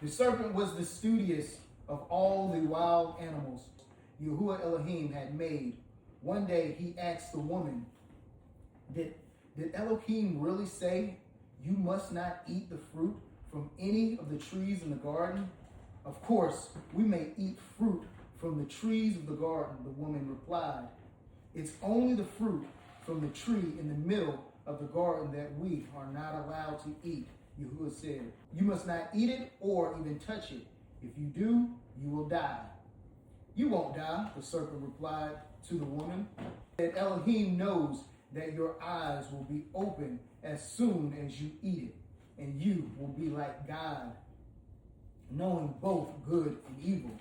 The serpent was the studious of all the wild animals YAHUAH Elohim had made. One day he asked the woman, Did Elohim really say you must not eat the fruit from any of the trees in the garden? Of course, we may eat fruit from the trees of the garden, the woman replied. It's only the fruit from the tree in the middle of the garden that we are not allowed to eat, YAHUAH said. You must not eat it or even touch it. If you do, you will die. You won't die, the serpent replied to the woman. That Elohim knows that your eyes will be open as soon as you eat it, and you will be like God, knowing both good and evil.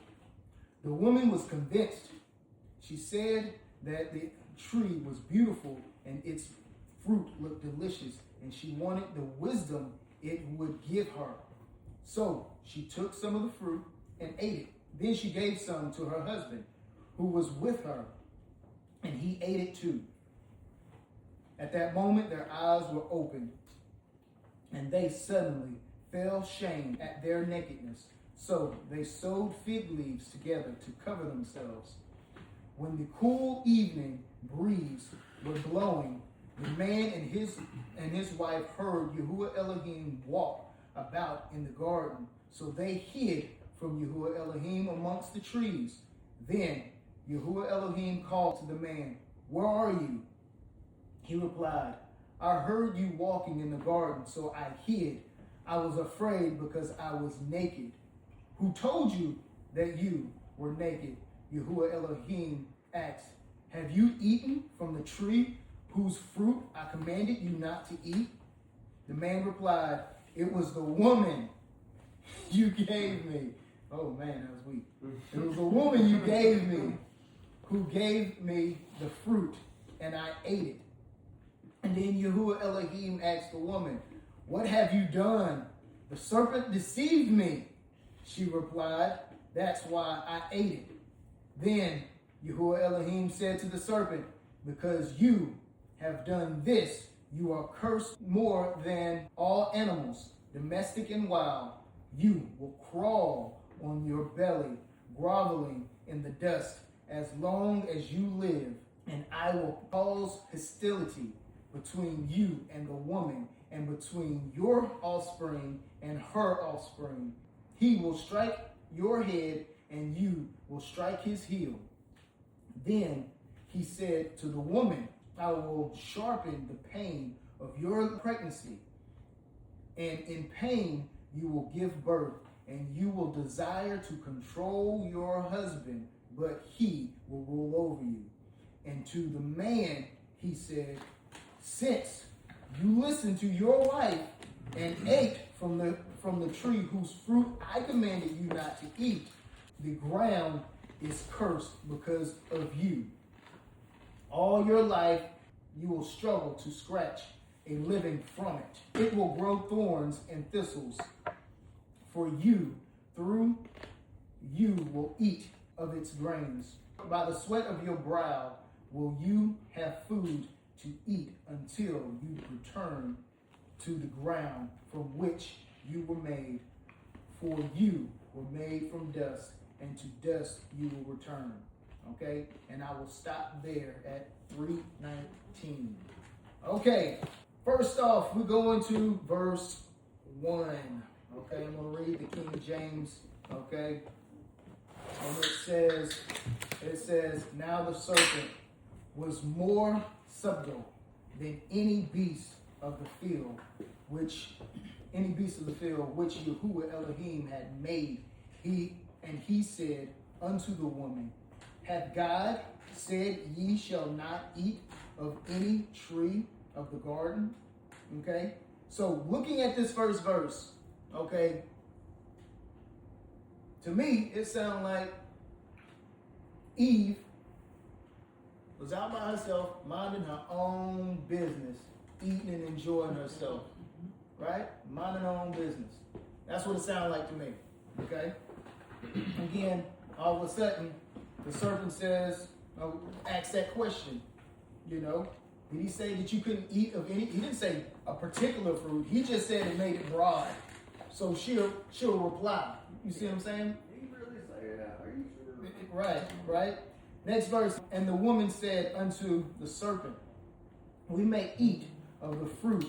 The woman was convinced. She said that the tree was beautiful and its fruit looked delicious, and she wanted the wisdom it would give her. So she took some of the fruit and ate it. Then she gave some to her husband, who was with her, and he ate it too. At that moment, their eyes were opened, and they suddenly fell shamed at their nakedness. So they sewed fig leaves together to cover themselves. When the cool evening breeze was blowing, the man and his wife heard YAHUAH Elohim walk about in the garden. So they hid from YAHUAH Elohim amongst the trees. Then YAHUAH Elohim called to the man, Where are you? He replied, I heard you walking in the garden, so I hid. I was afraid because I was naked. Who told you that you were naked? YAHUAH Elohim asked, Have you eaten from the tree whose fruit I commanded you not to eat? The man replied, It was the woman you gave me. Oh man, that was weak. It was the woman you gave me who gave me the fruit, and I ate it. And then YAHUAH Elohim asked the woman, What have you done? The serpent deceived me. She replied, That's why I ate it. Then YAHUAH Elohim said to the serpent, Because you have done this, you are cursed more than all animals, domestic and wild. You will crawl on your belly, groveling in the dust as long as you live, and I will cause hostility between you and the woman, and between your offspring and her offspring. He will strike your head, and you will strike his heel. Then he said to the woman, I will sharpen the pain of your pregnancy, and in pain you will give birth, and you will desire to control your husband, but he will rule over you. And to the man he said, Since you listened to your wife and ate from the tree whose fruit I commanded you not to eat, the ground is cursed because of you. All your life you will struggle to scratch a living from it. It will grow thorns and thistles for you. Through you will eat of its grains. By the sweat of your brow will you have food to eat until you return to the ground from which you were made. For you were made from dust, and to dust you will return. Okay? And I will stop there at 3:19. Okay. First off, we go into verse 1. Okay, I'm going to read the King James. Okay. And it says, Now the serpent was more subtle than any beast of the field, which YAHUAH Elohim had made. He said unto the woman, Hath God said ye shall not eat of any tree of the garden? Okay, so looking at this first verse, okay, to me it sounded like Eve was out by herself, minding her own business, eating and enjoying herself, right? Minding her own business. That's what it sounded like to me, okay? Again, all of a sudden, the serpent asks that question, you know, did he say that you couldn't eat of any? He didn't say a particular fruit. He just said it made it broad. So she'll reply. You see what I'm saying? He really say that? Are you sure? Right. Next verse. And the woman said unto the serpent, we may eat of the fruit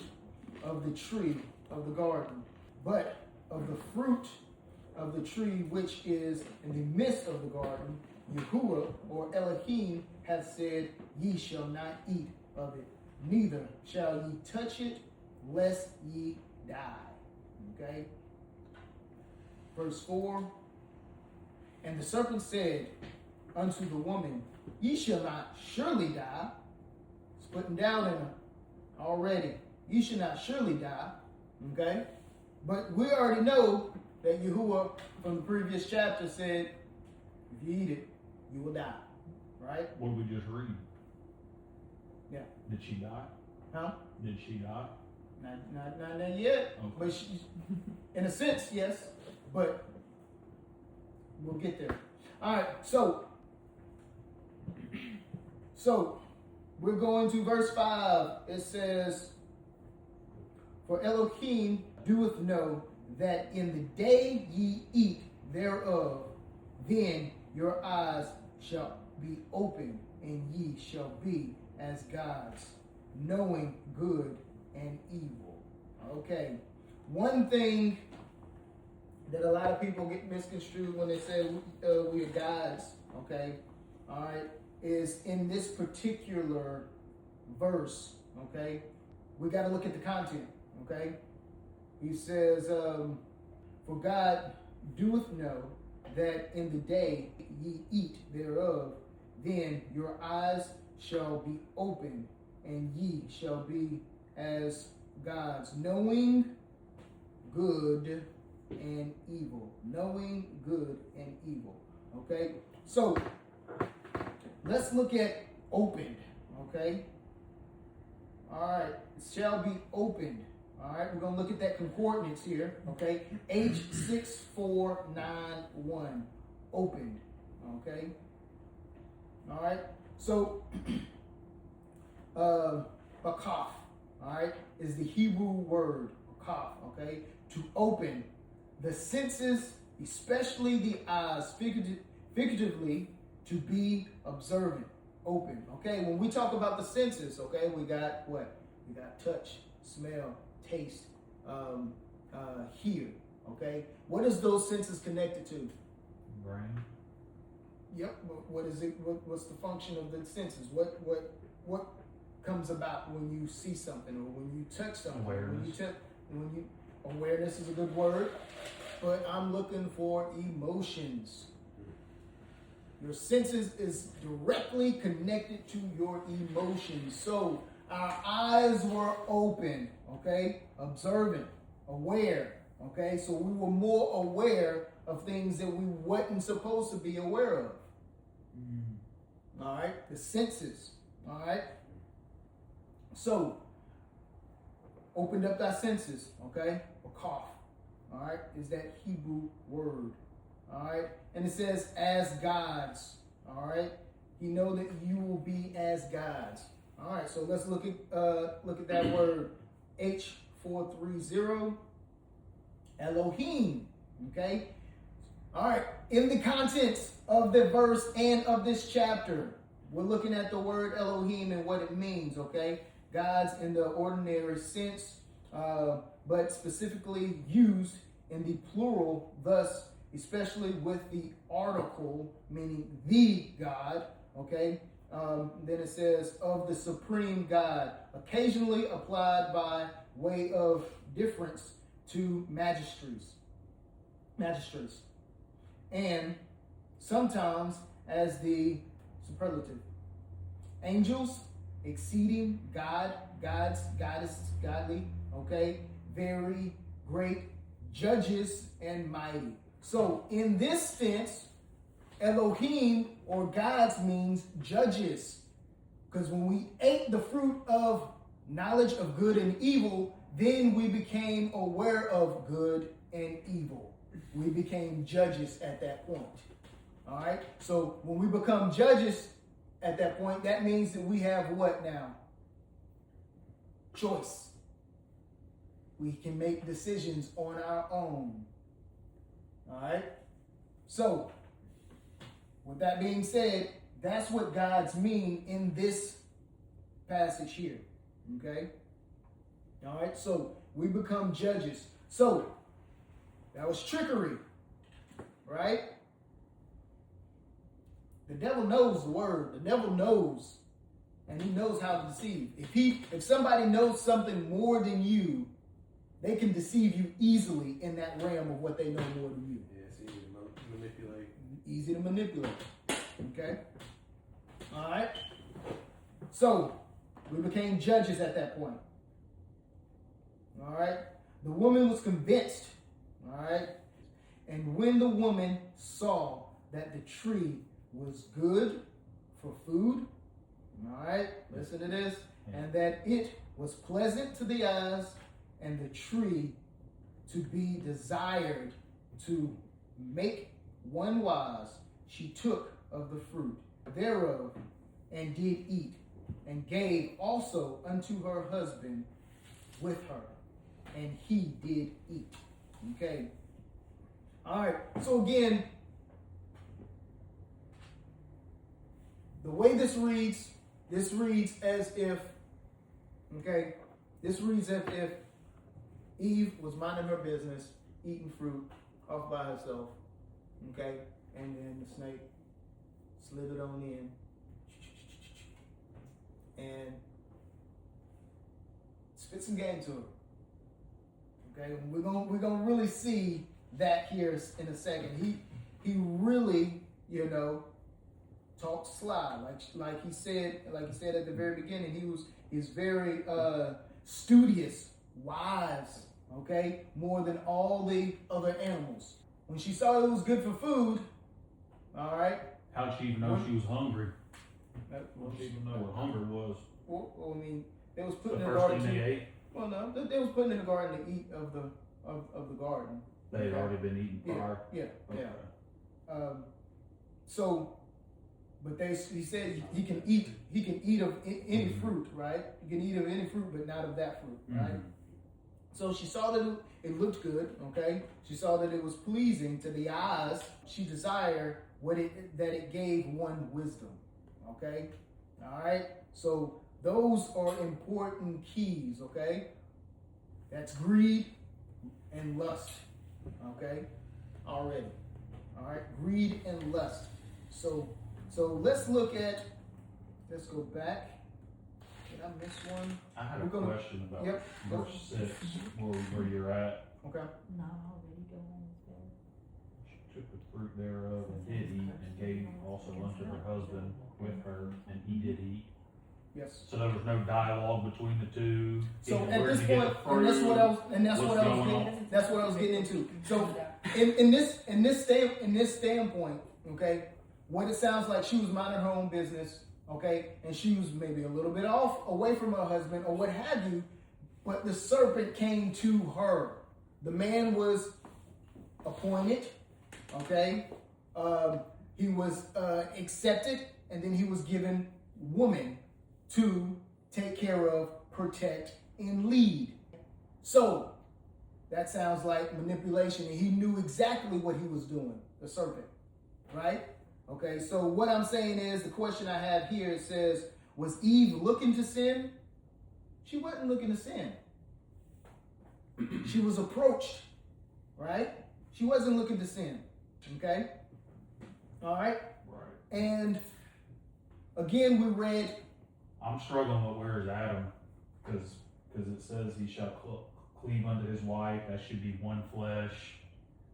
of the tree of the garden, but of the fruit of the tree which is in the midst of the garden, YAHUAH or Elohim hath said, ye shall not eat of it, neither shall ye touch it, lest ye die. Okay? Verse 4. And the serpent said unto the woman, ye shall not surely die. It's putting down in her already. You should not surely die. Okay? But we already know that YAHUAH from the previous chapter said, if you eat it, you will die. Right? What did we just read? Yeah. Did she die? Huh? Did she die? Not yet. Okay. But she, in a sense, yes. But we'll get there. All right. So we're going to verse 5. It says, for Elohim doeth know that in the day ye eat thereof, then your eyes shall be open, and ye shall be as gods, knowing good and evil. Okay. One thing that a lot of people get misconstrued when they say we are gods, okay, all right, is in this particular verse, okay, we got to look at the content, okay. He says, for God doeth know that in the day ye eat thereof, then your eyes shall be open, and ye shall be as gods, knowing good and evil. Knowing good and evil. Okay? So, let's look at opened. Okay? Alright. It shall be opened. Alright, we're going to look at that concordance here. Okay? H6491. Opened. Okay? Alright? So, a kaf, alright, is the Hebrew word, kaf, okay? To open the senses, especially the eyes, figuratively, to be observant, open, okay? When we talk about the senses, okay, we got what? We got touch, smell, taste, hear, okay? What is those senses connected to? Brain. Yep. What is it? What's the function of the senses? What comes about when you see something or when you touch something? Awareness. Awareness is a good word, but I'm looking for emotions. Your senses is directly connected to your emotions. So our eyes were open, okay, observant, aware, okay. So we were more aware of things that we wasn't supposed to be aware of. All right, the senses. All right. So, opened up thy senses. Okay, or cough. All right, is that Hebrew word. All right, and it says as gods. All right, you know that you will be as gods. All right, so let's look at that word H430 Elohim. Okay. All right, in the contents of the verse and of this chapter, we're looking at the word Elohim and what it means, okay? Gods in the ordinary sense, but specifically used in the plural, thus, especially with the article, meaning the God, okay? Then it says, of the supreme God, occasionally applied by way of difference to magistrates. And sometimes as the superlative. Angels, exceeding, God, gods, goddess, godly, okay? Very great, judges, and mighty. So in this sense, Elohim or gods means judges. Because when we ate the fruit of knowledge of good and evil, then we became aware of good and evil. We became judges at that point. All right. So when we become judges at that point, that means that we have what now? Choice. We can make decisions on our own. All right? So, with that being said, that's what God's mean in this passage here. Okay? All right? So, we become judges. So, that was trickery. Right? The devil knows the word. The devil knows. And he knows how to deceive. If somebody knows something more than you, they can deceive you easily in that realm of what they know more than you. Yeah, it's easy to manipulate. Easy to manipulate. Okay? All right? So, we became judges at that point. All right? The woman was convinced. All right? And when the woman saw that the tree was good for food, all right, listen to this, and that it was pleasant to the eyes, and the tree to be desired to make one wise, she took of the fruit thereof and did eat, and gave also unto her husband with her, and he did eat. Okay. All right. So again, the way this reads as if, okay, this reads as if Eve was minding her business, eating fruit off by herself, okay, and then the snake slid it on in, and spit some game to her. Okay, we're gonna really see that here in a second. He really, talked sly, like he said at the very beginning. He's very studious, wise, okay, more than all the other animals. When she saw it was good for food, all right. How'd she even know she was hungry? How'd she even know what hunger was? Well, I mean, they was putting The in the first garden thing to they ate? Well, no, they was putting in the garden to eat of the garden. They had already been eating prior? Yeah. Okay. He said he can eat of any fruit, right? You can eat of any fruit, but not of that fruit, right? Mm-hmm. So she saw that it looked good, okay? She saw that it was pleasing to the eyes. She desired that it gave one wisdom, okay? All right? So those are important keys, okay? That's greed and lust, okay? Already, all right? Greed and lust. So let's go back. Did I miss one? I had a question about verse 6, where you're at. Okay. Not already going there. She took the fruit thereof and did eat, and gave also unto her husband with her, and he did eat. Yes. So there was no dialogue between the two. So Either at where this did you get point, the fruit, that's what I was getting into. So in this standpoint, okay, what it sounds like, she was minding her own business, okay, and she was maybe a little bit away from her husband or what have you, but the serpent came to her. The man was appointed, okay, he was accepted, and then he was given woman to take care of, protect, and lead. So that sounds like manipulation, and he knew exactly what he was doing, the serpent, right? Okay, so what I'm saying is, the question I have here, it says, was Eve looking to sin? She wasn't looking to sin. She was approached, right? She wasn't looking to sin, okay? All right? Right. And again, we read... I'm struggling with where is Adam, because it says he shall cleave unto his wife, that should be one flesh,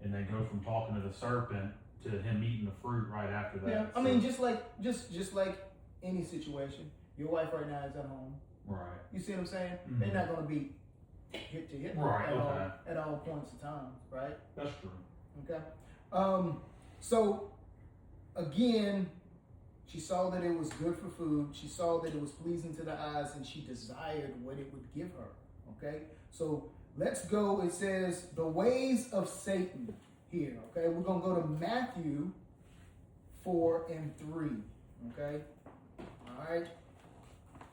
and then go from talking to the serpent to him eating the fruit right after that. Yeah, I mean, just like any situation, your wife right now is at home. Right. You see what I'm saying? Mm-hmm. They're not going to be hit to hit right, at all points of time, right? That's true. Okay. So again, she saw that it was good for food. She saw that it was pleasing to the eyes, and she desired what it would give her. Okay. So let's go. It says the ways of Satan here. Okay. We're going to go to Matthew 4 and 3. Okay. All right.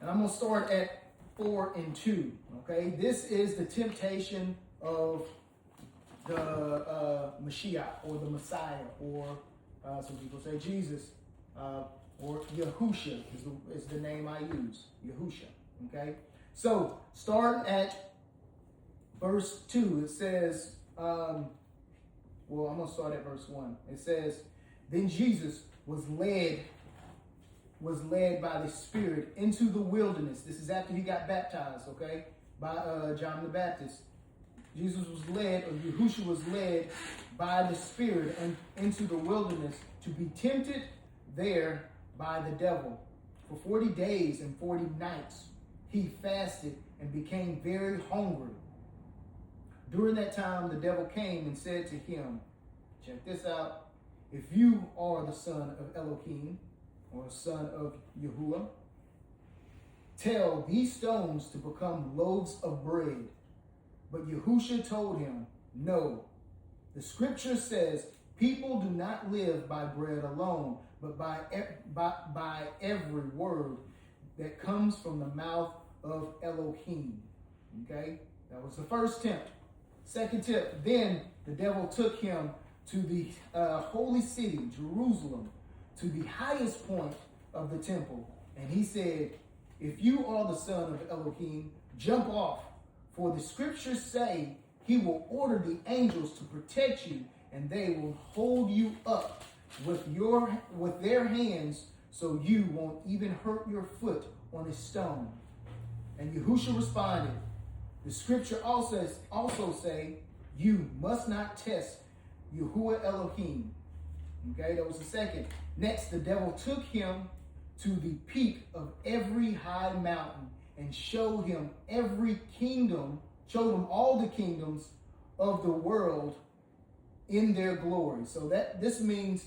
And I'm going to start at 4 and 2. Okay, this is the temptation of the Mashiach, or the Messiah, or some people say Jesus, or Yahusha is the name I use, Yahusha. Okay, so start at verse 2. It says, I'm going to start at verse 1. It says, then Jesus was led by the Spirit into the wilderness. This is after he got baptized, okay, by John the Baptist. Jesus was led, or Yahushua was led by the Spirit into the wilderness to be tempted there by the devil. For 40 days and 40 nights he fasted and became very hungry. During that time the devil came and said to him, check this out, if you are the son of Elohim, or son of Yahuwah, tell these stones to become loaves of bread. But Yahushua told him, no. The scripture says, people do not live by bread alone, but by every word that comes from the mouth of Elohim. Okay, that was the first tip. Second tip, then the devil took him to the holy city, Jerusalem, to the highest point of the temple. And he said, if you are the son of Elohim, jump off. For the scriptures say he will order the angels to protect you, and they will hold you up with their hands, so you won't even hurt your foot on a stone. And Yahushua responded, the scripture also say, you must not test YAHUAH Elohim. Okay, that was the second. Next, the devil took him to the peak of every high mountain and showed him all the kingdoms of the world in their glory. So that this means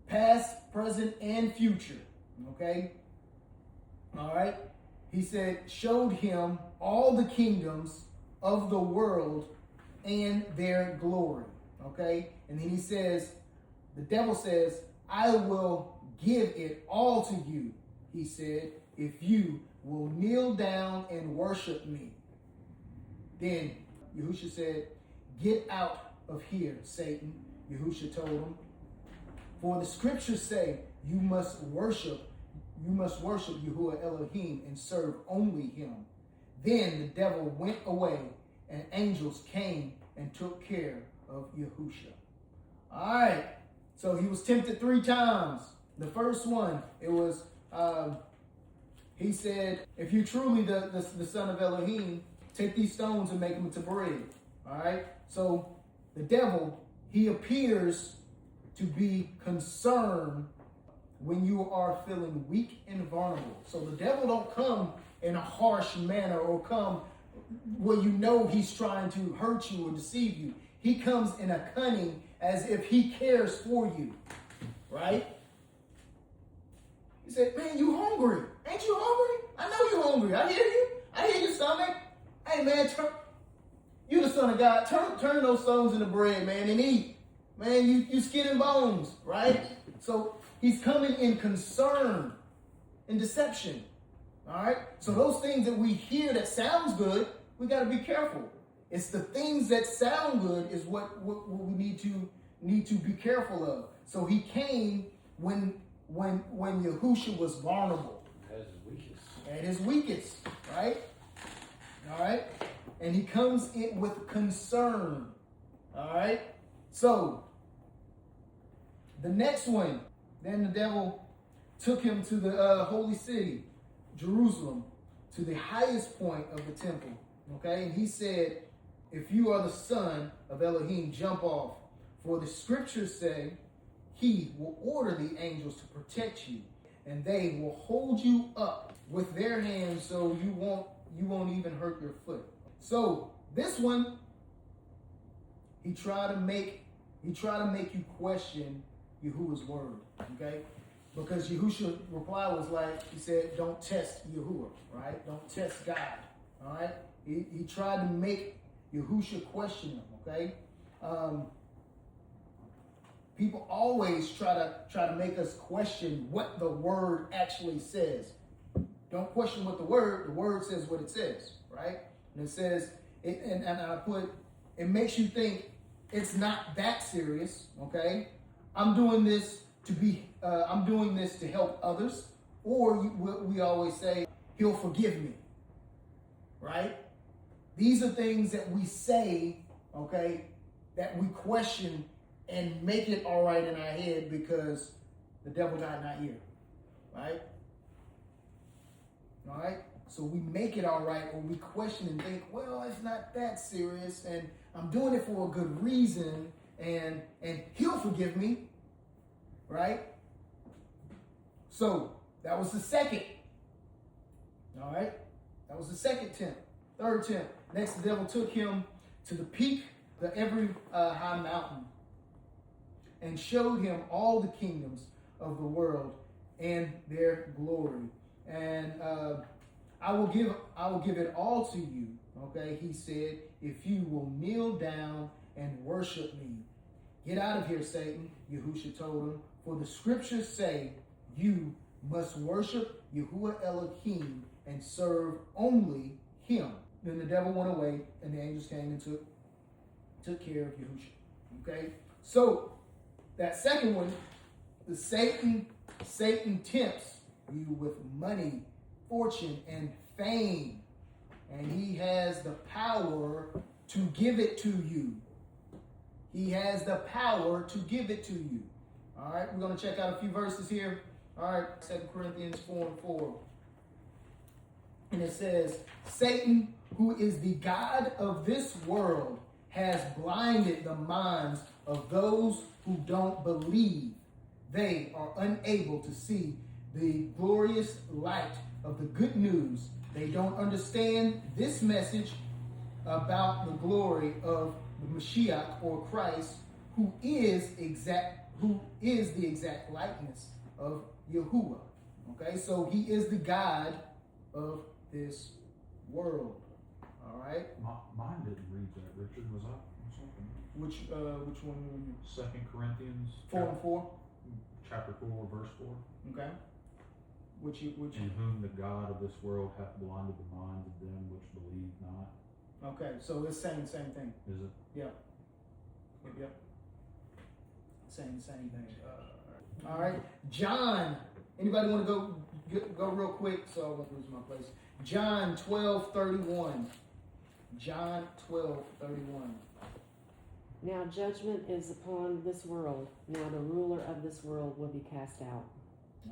past, present, and future. Okay. All right. He said, showed him all the kingdoms of the world and their glory. Okay. And then he says, the devil says, I will give it all to you, he said, if you will kneel down and worship me. Then Yahushua said, get out of here, Satan. Yahushua told him, for the scriptures say you must worship YAHUAH Elohim and serve only him. Then the devil went away, and angels came and took care of Yahushua. All right. So he was tempted 3 times. The first one, it was, he said, if you truly the son of Elohim, take these stones and make them into bread. All right. So the devil, he appears to be concerned when you are feeling weak and vulnerable. So the devil don't come in a harsh manner or come where you know he's trying to hurt you or deceive you. He comes in a cunning as if he cares for you, right? He said, man, you hungry. Ain't you hungry? I know you're hungry. I hear you. I hear your stomach. Hey, man, you the son of God. Turn those stones into bread, man, and eat. Man, you skin and bones, right? So he's coming in concern and deception, all right? So those things that we hear that sounds good, we got to be careful. It's the things that sound good is what we need to be careful of. So he came when Yahushua was vulnerable. At his weakest, right? All right? And he comes in with concern. All right? So, the next one, then the devil took him to the holy city, Jerusalem, to the highest point of the temple. Okay? And he said, if you are the son of Elohim, jump off. For the scriptures say, he will order the angels to protect you, and they will hold you up with their hands so you won't even hurt your foot. So this one, he tried to make you question Yahuwah's word, okay? Because Yahushua's reply was like, he said, don't test Yahuwah, right? Don't test God, all right? He tried to make Yahushua question him, okay? People always try to make us question what the word actually says. Don't question what the word says what it says, right? And it says, and I put, it makes you think it's not that serious, okay? I'm doing this to help others, or we always say, he'll forgive me, right? These are things that we say, okay, that we question and make it all right in our head because the devil got in our ear, right? All right? So we make it all right, or we question and think, well, it's not that serious, and I'm doing it for a good reason, and he'll forgive me, right? So that was the second. All right? That was the second tempt. Third tempt. Next, the devil took him to the peak of every high mountain and showed him all the kingdoms of the world and their glory. And I will give it all to you. Okay, he said, if you will kneel down and worship me. Get out of here, Satan, Yahushua told him, for the scriptures say you must worship YAHUAH Elohim and serve only him. Then the devil went away and the angels came and took care of Yahushua. Okay, so that second one, the Satan tempts you with money, fortune, and fame. And he has the power to give it to you. He has the power to give it to you. All right, we're going to check out a few verses here. All right, 2 Corinthians 4:4. And it says, Satan, who is the god of this world, has blinded the minds of those who don't believe. They are unable to see the glorious light of the good news. They don't understand this message about the glory of the Mashiach, or Christ, who is the exact likeness of Yahuwah. Okay, so he is the God of this world. All right. Mine didn't read that, Richard. Was I something? Which one were you? 2 Corinthians 4:4. Chapter 4, verse 4. Okay. Which In whom the God of this world hath blinded the minds of them which believe not. Okay, so it's saying the same thing. Is it? Yep. Saying the same thing. All right. John. Anybody want to go real quick so I won't lose my place? John 12:31. John 12:31. Now judgment is upon this world. Now the ruler of this world will be cast out.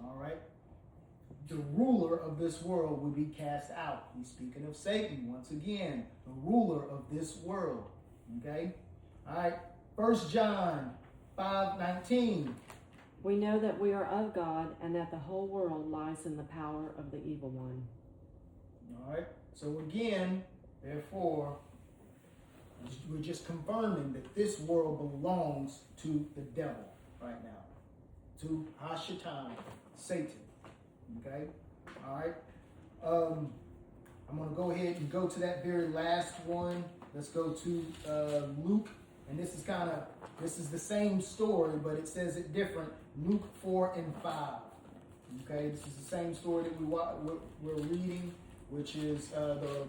All right. The ruler of this world will be cast out. He's speaking of Satan once again, the ruler of this world. Okay? All right. 1 John 5:19. We know that we are of God and that the whole world lies in the power of the evil one. All right. So again, therefore, we're just confirming that this world belongs to the devil right now, to Hashatan, Satan. Okay. All right. I'm going to go ahead and go to that very last one. Let's go to Luke, and this is the same story, but it says it different. Luke 4:5. Okay, this is the same story that we're reading, which is the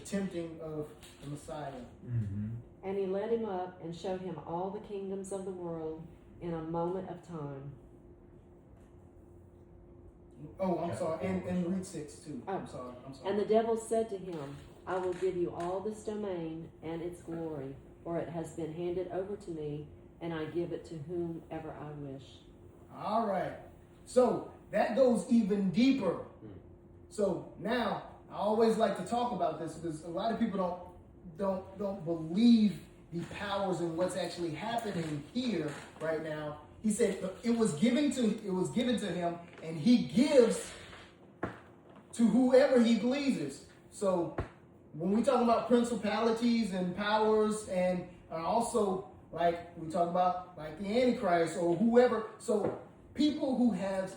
tempting of the Messiah. Mm-hmm. And he led him up and showed him all the kingdoms of the world in a moment of time. Oh, I'm sorry, and read 6 too. Oh. I'm sorry. And the devil said to him, I will give you all this domain and its glory, for it has been handed over to me, and I give it to whomever I wish. All right. So that goes even deeper. So now I always like to talk about this because a lot of people don't believe the powers and what's actually happening here right now. He said it was given to him, and he gives to whoever he pleases. So when we talk about principalities and powers, and also like we talk about like the Antichrist or whoever, so people who have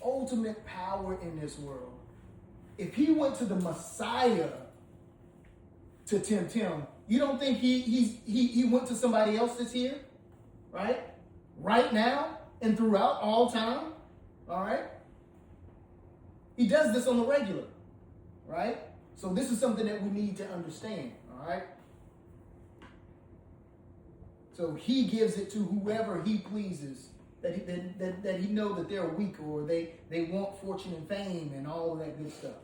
ultimate power in this world, if he went to the Messiah to tempt him, you don't think he went to somebody else that's here, right? Right now and throughout all time, all right? He does this on the regular, right? So this is something that we need to understand, all right? So he gives it to whoever he pleases, that he know that they're weak, or they want fortune and fame and all of that good stuff,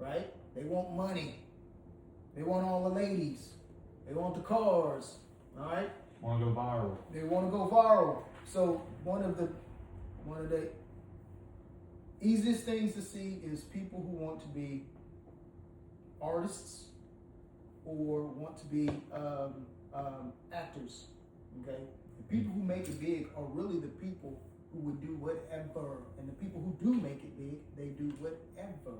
right? They want money. They want all the ladies. They want the cars, all right? Want to go viral. They want to go viral. So one of the easiest things to see is people who want to be artists or want to be actors. Okay, the people who make it big are really the people who would do whatever, and the people who do make it big, they do whatever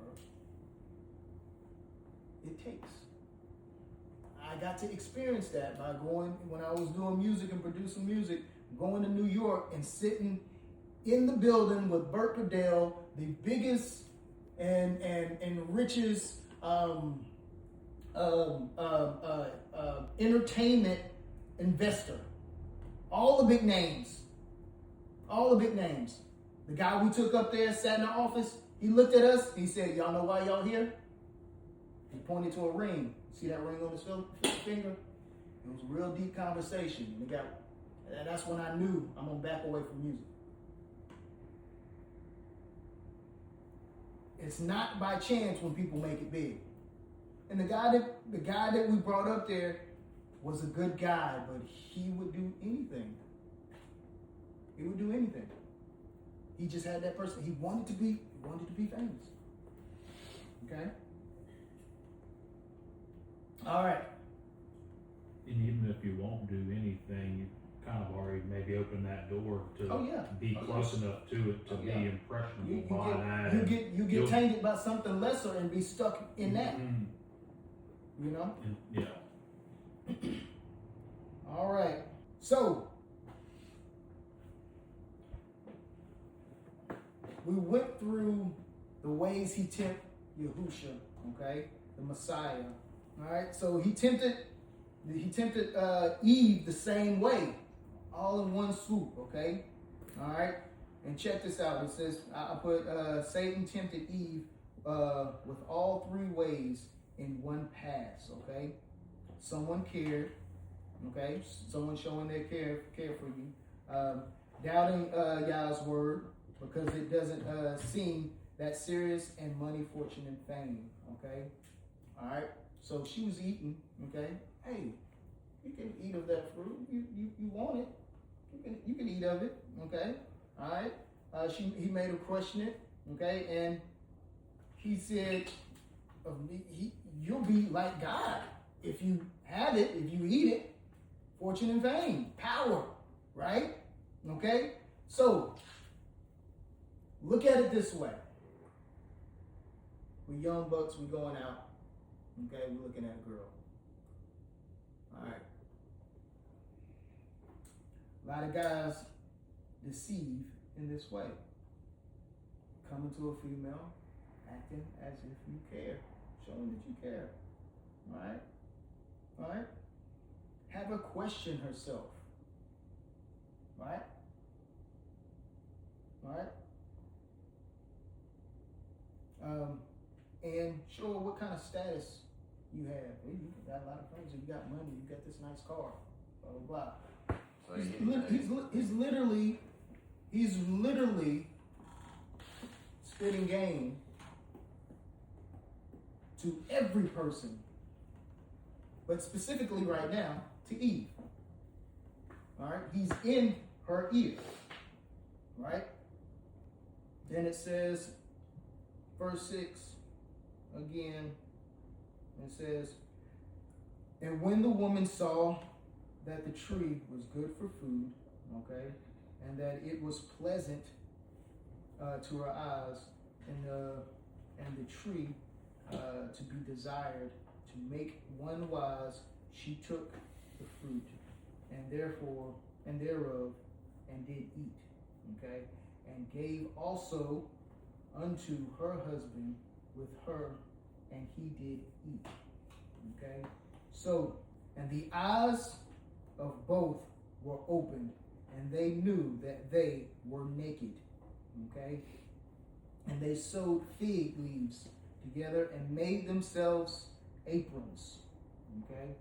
it takes. I got to experience that by going, when I was doing music and producing music, going to New York and sitting in the building with Burt Podell, the biggest and richest entertainment investor. All the big names. The guy we took up there, sat in the office, he looked at us, he said, y'all know why y'all here? He pointed to a ring. See that ring on his finger? It was a real deep conversation. And that's when I knew I'm gonna back away from music. It's not by chance when people make it big. And the guy that we brought up there was a good guy, but he would do anything. He would do anything. He just had that person. He wanted to be famous. Okay? All right. And even if you won't do anything, you kind of already maybe open that door to be close enough to it to be impressionable by that. You get tainted by something lesser and be stuck in that. You know? Yeah. All right. So we went through the ways he tempted Yahushua, okay, the Messiah. All right. So he tempted Eve the same way, all in one swoop. Okay. All right. And check this out. It says I put Satan tempted Eve with all three ways in one pass. Okay. Someone cared. Okay, someone showing their care for you. Doubting Yah's word because it doesn't seem that serious, and money, fortune, and fame. Okay, all right. So she was eating. Okay, hey, you can eat of that fruit. You want it. You can eat of it. Okay, all right. He made her question it. Okay, and he said, "You'll be like God if you have it. If you eat it." Fortune and fame, power, right? Okay? So, look at it this way. We're young bucks, we're going out. Okay, we're looking at a girl. All right. A lot of guys deceive in this way. Coming to a female, acting as if you care, showing that you care. All right? All right? Have her question herself. Right? Right? And show her what kind of status you have. Hey, you got a lot of friends, you got money, you got this nice car, blah, blah, blah. So he's literally spitting game to every person, but specifically right now to Eve. All right, he's in her ear. Right? Then it says, verse 6 again. It says, and when the woman saw that the tree was good for food, okay, and that it was pleasant to her eyes, and the tree to be desired, to make one wise, she took the fruit, and thereof, and did eat, okay, and gave also unto her husband with her, and he did eat, okay. So, and the eyes of both were opened, and they knew that they were naked, okay. And they sewed fig leaves together and made themselves aprons. Okay?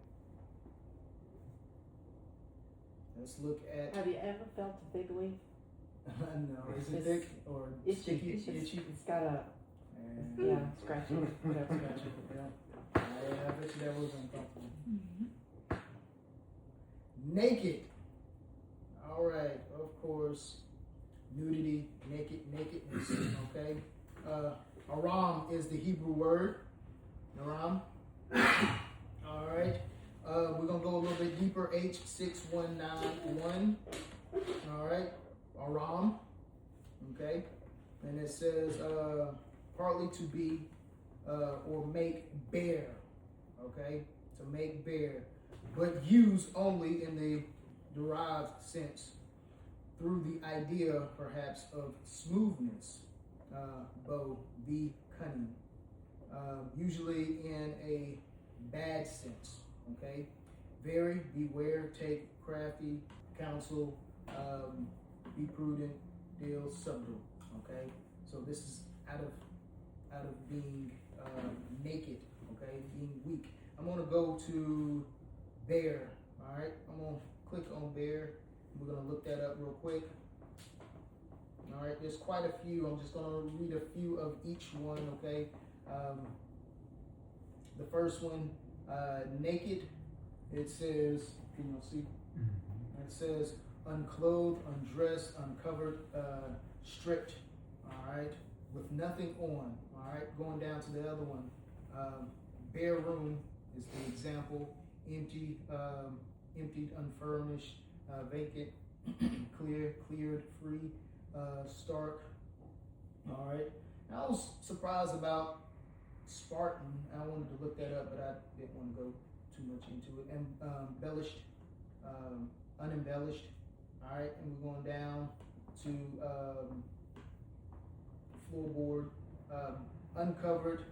Let's look at. Have you ever felt a fig leaf? No, is it It's thick or sticky, itchy? It's got a, And yeah, scratchy. that's gotcha. Yeah. I bet you that was uncomfortable. Naked. All right, of course, nudity, nakedness. Okay. Aram is the Hebrew word. Aram. All right. We're gonna go a little bit deeper. H6191. All right. Aram. Okay. And it says partly to be or make bare. Okay. To make bare, but used only in the derived sense through the idea, perhaps, of smoothness, be cunning, usually in a bad sense. Okay, very, beware, take crafty counsel, be prudent, deal subtle. Okay, so this is out of being naked. Okay, being weak. I'm gonna go to bear. All right, I'm gonna click on bear. We're gonna look that up real quick. All right, there's quite a few. I'm just gonna read a few of each one. Okay, the first one, naked. It says, can you see? It says unclothed, undressed, uncovered, stripped. All right, with nothing on. All right, going down to the other one, bare room is the example. Empty, emptied, unfurnished, vacant, cleared, free, stark. All right. I was surprised about Spartan. I wanted to look that up, but I didn't want to go too much into it. And embellished, unembellished. All right. And we're going down to floorboard, uncovered,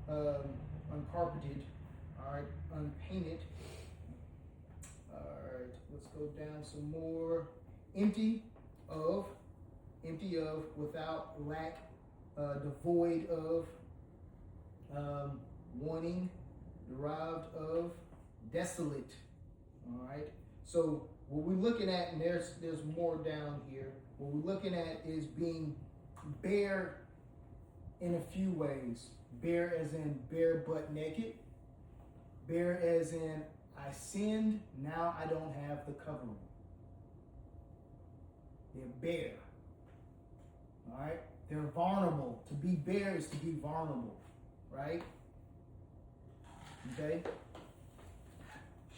uncarpeted. All right. Unpainted. All right. Let's go down some more. Empty of, without, lack, devoid of, wanting, derived of, desolate. All right. So what we're looking at, and there's more down here. What we're looking at is being bare in a few ways. Bare as in bare butt naked. Bare as in I sinned, now I don't have the covering. They're bare. All right? They're vulnerable. To be bare is to be vulnerable. Right? Okay?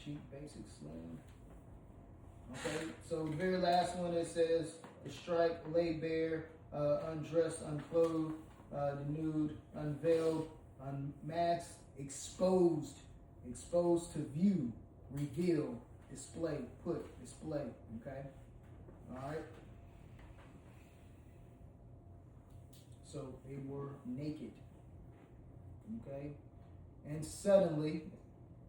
Sheep, basic, slim. Okay? So the very last one, it says to strike, lay bare, undressed, unclothed, denuded, unveiled, unmasked, exposed to view, reveal, display, put, display. Okay? All right? So they were naked. Okay? And suddenly,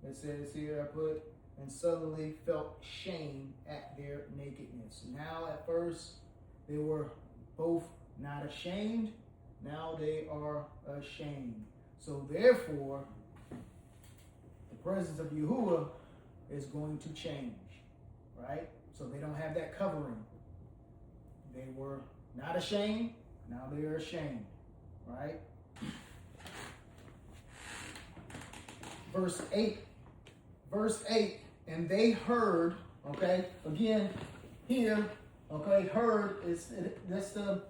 it says here, I put, and suddenly felt shame at their nakedness. Now, at first, they were both not ashamed. Now they are ashamed. So therefore, the presence of Yahuwah is going to change, right? So they don't have that covering. They were not ashamed. Now they are ashamed, right? Verse 8, and they heard, okay, again, here, okay, heard is, that's the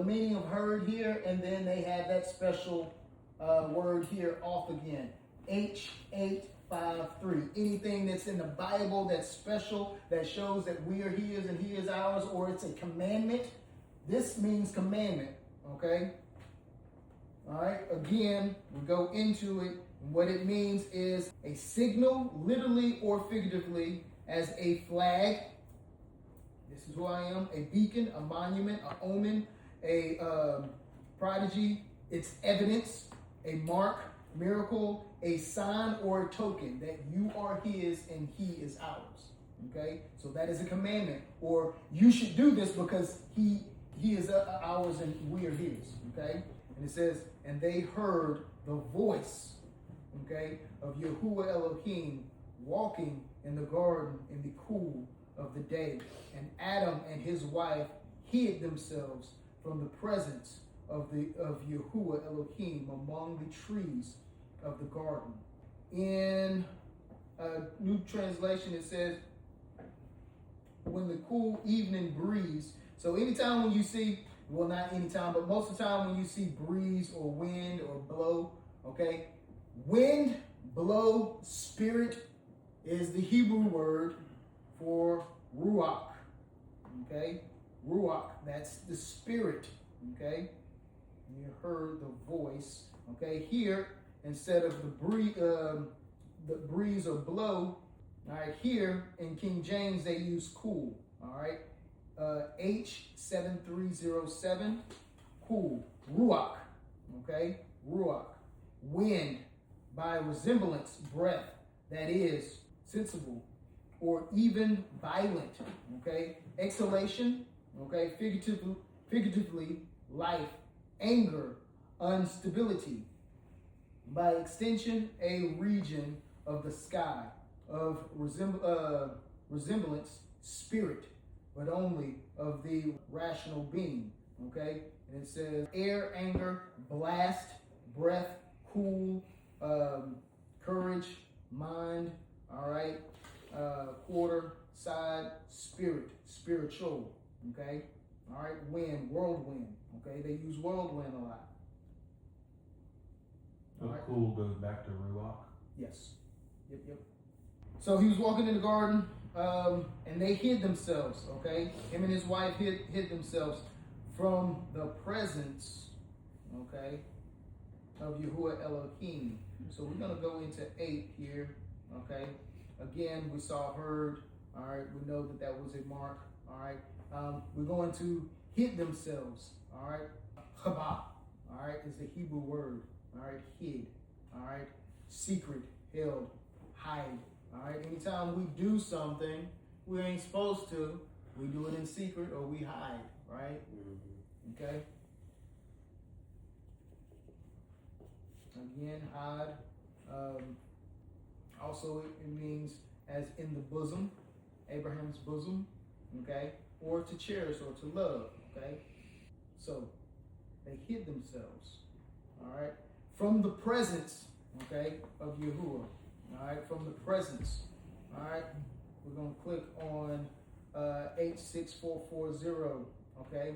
meaning of heard here, and then they have that special word here off again, H853. Anything that's in the Bible that's special, that shows that we are his and he is ours, or it's a commandment, this means commandment, okay? All right, again, we go into it. What it means is a signal, literally or figuratively, as a flag. This is who I am. A beacon, a monument, an omen, a prodigy. It's evidence, a mark, miracle, a sign or a token that you are his and he is ours. Okay? So that is a commandment. Or you should do this because he He is ours and we are his, okay? And it says, and they heard the voice, okay, of Yahuwah Elohim walking in the garden in the cool of the day. And Adam and his wife hid themselves from the presence of Yahuwah Elohim among the trees of the garden. In a New Translation, it says, when the cool evening breeze. So anytime when you see, well, not anytime, but most of the time when you see breeze or wind or blow, okay, wind, blow, spirit is the Hebrew word for ruach, okay? Ruach, that's the spirit, okay? You heard the voice, okay? Here, instead of the breeze or blow, all right, here in King James, they use cool, all right? H7307, cool, ruach, okay? Ruach, wind, by resemblance, breath, that is sensible, or even violent, okay? Exhalation, okay? Figuratively, life, anger, instability. By extension, a region of the sky, of resemblance, spirit, but only of the rational being, okay? And it says air, anger, blast, breath, cool, courage, mind, all right? Quarter, side, spirit, spiritual, okay? All right, wind, whirlwind, okay? They use whirlwind a lot. So All right. cool goes back to ruach. Yes. Yep. So he was walking in the garden, and they hid themselves, okay? Him and his wife hid themselves from the presence, okay, of Yahuwah Elohim. So we're going to go into 8 here, okay? Again, we saw heard, all right? We know that was a mark, all right? We're going to hid themselves, all right? Chabah, all right, is the Hebrew word, all right? Hid, all right? Secret, held, hide, all right? Anytime we do something we ain't supposed to, we do it in secret or we hide, right? Okay? Again, hide. Also, it means as in the bosom, Abraham's bosom, okay? Or to cherish or to love, okay? So, they hid themselves, all right? From the presence, okay, of Yahuwah, all right? From the presence, all right? We're going to click on 86440, okay?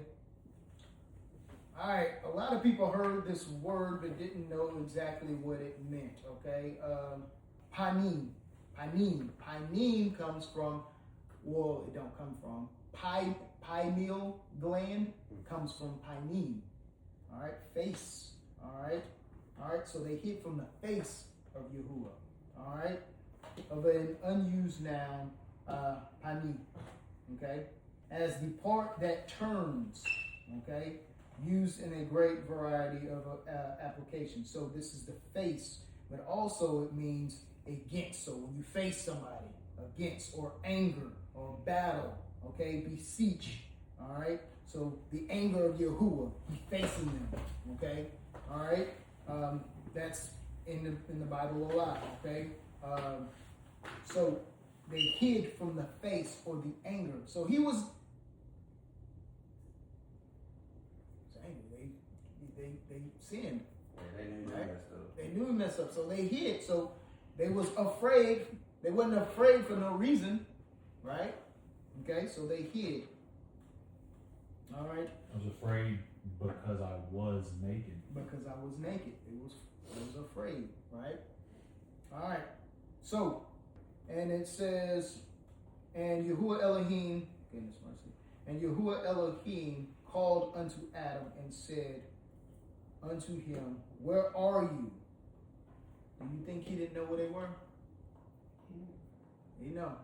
All right, a lot of people heard this word but didn't know exactly what it meant, okay? Panim. Panim comes from, well, it don't come from, pineal gland comes from panim, all right? Face, all right? All right, so they hid from the face of Yahuwah, all right? Of an unused noun, panim, okay? As the part that turns, okay? Used in a great variety of applications. So this is the face, but also it means against. So when you face somebody, against, or anger, or battle, okay, beseech, all right? So the anger of Yahuwah, he's facing them, okay? All right? That's in the Bible a lot, okay? So they hid from the face or the anger. So he was angry. They sinned. Yeah, they knew Right? they messed up. They knew he messed up, so they hid. So they was afraid. They wasn't afraid for no reason, right? Okay, so they hid. All right. I was afraid because I was naked. Because I was naked. It was afraid, right? All right. So, and it says, and Yahuwah Elohim, goodness mercy, and Yahuwah Elohim called unto Adam and said unto him, where are you? Do you think he didn't know where they were? He know.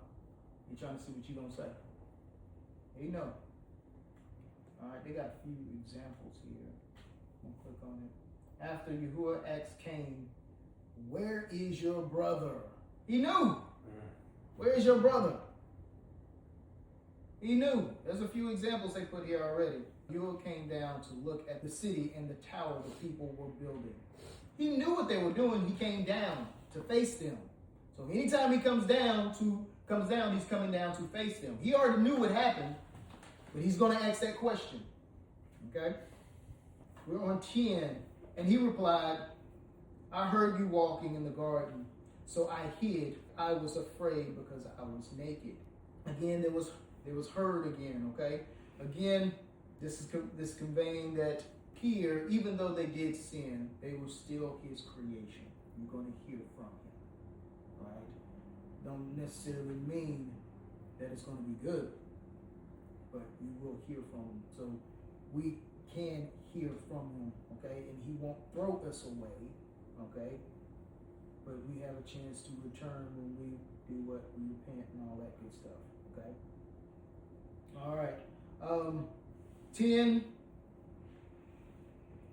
He trying to see what you gonna say. He know. All right, they got a few examples here. I'm gonna click on it. After Yahuwah asked Cain, where is your brother? He knew. Where is your brother? He knew. There's a few examples they put here already. Yahuwah came down to look at the city and the tower the people were building. He knew what they were doing. He came down to face them. So anytime he comes down, he's coming down to face them. He already knew what happened, but he's going to ask that question. Okay? We're on 10. And he replied, I heard you walking in the garden, so I hid. I was afraid because I was naked. Again, there was heard again, okay? Again, this is conveying that here, even though they did sin, they were still his creation. You're going to hear from him, right? Don't necessarily mean that it's going to be good, but you will hear from him. So we can hear from him, okay? And he won't throw us away, okay? But we have a chance to return when we do what? We repent and all that good stuff, okay? All right. 10.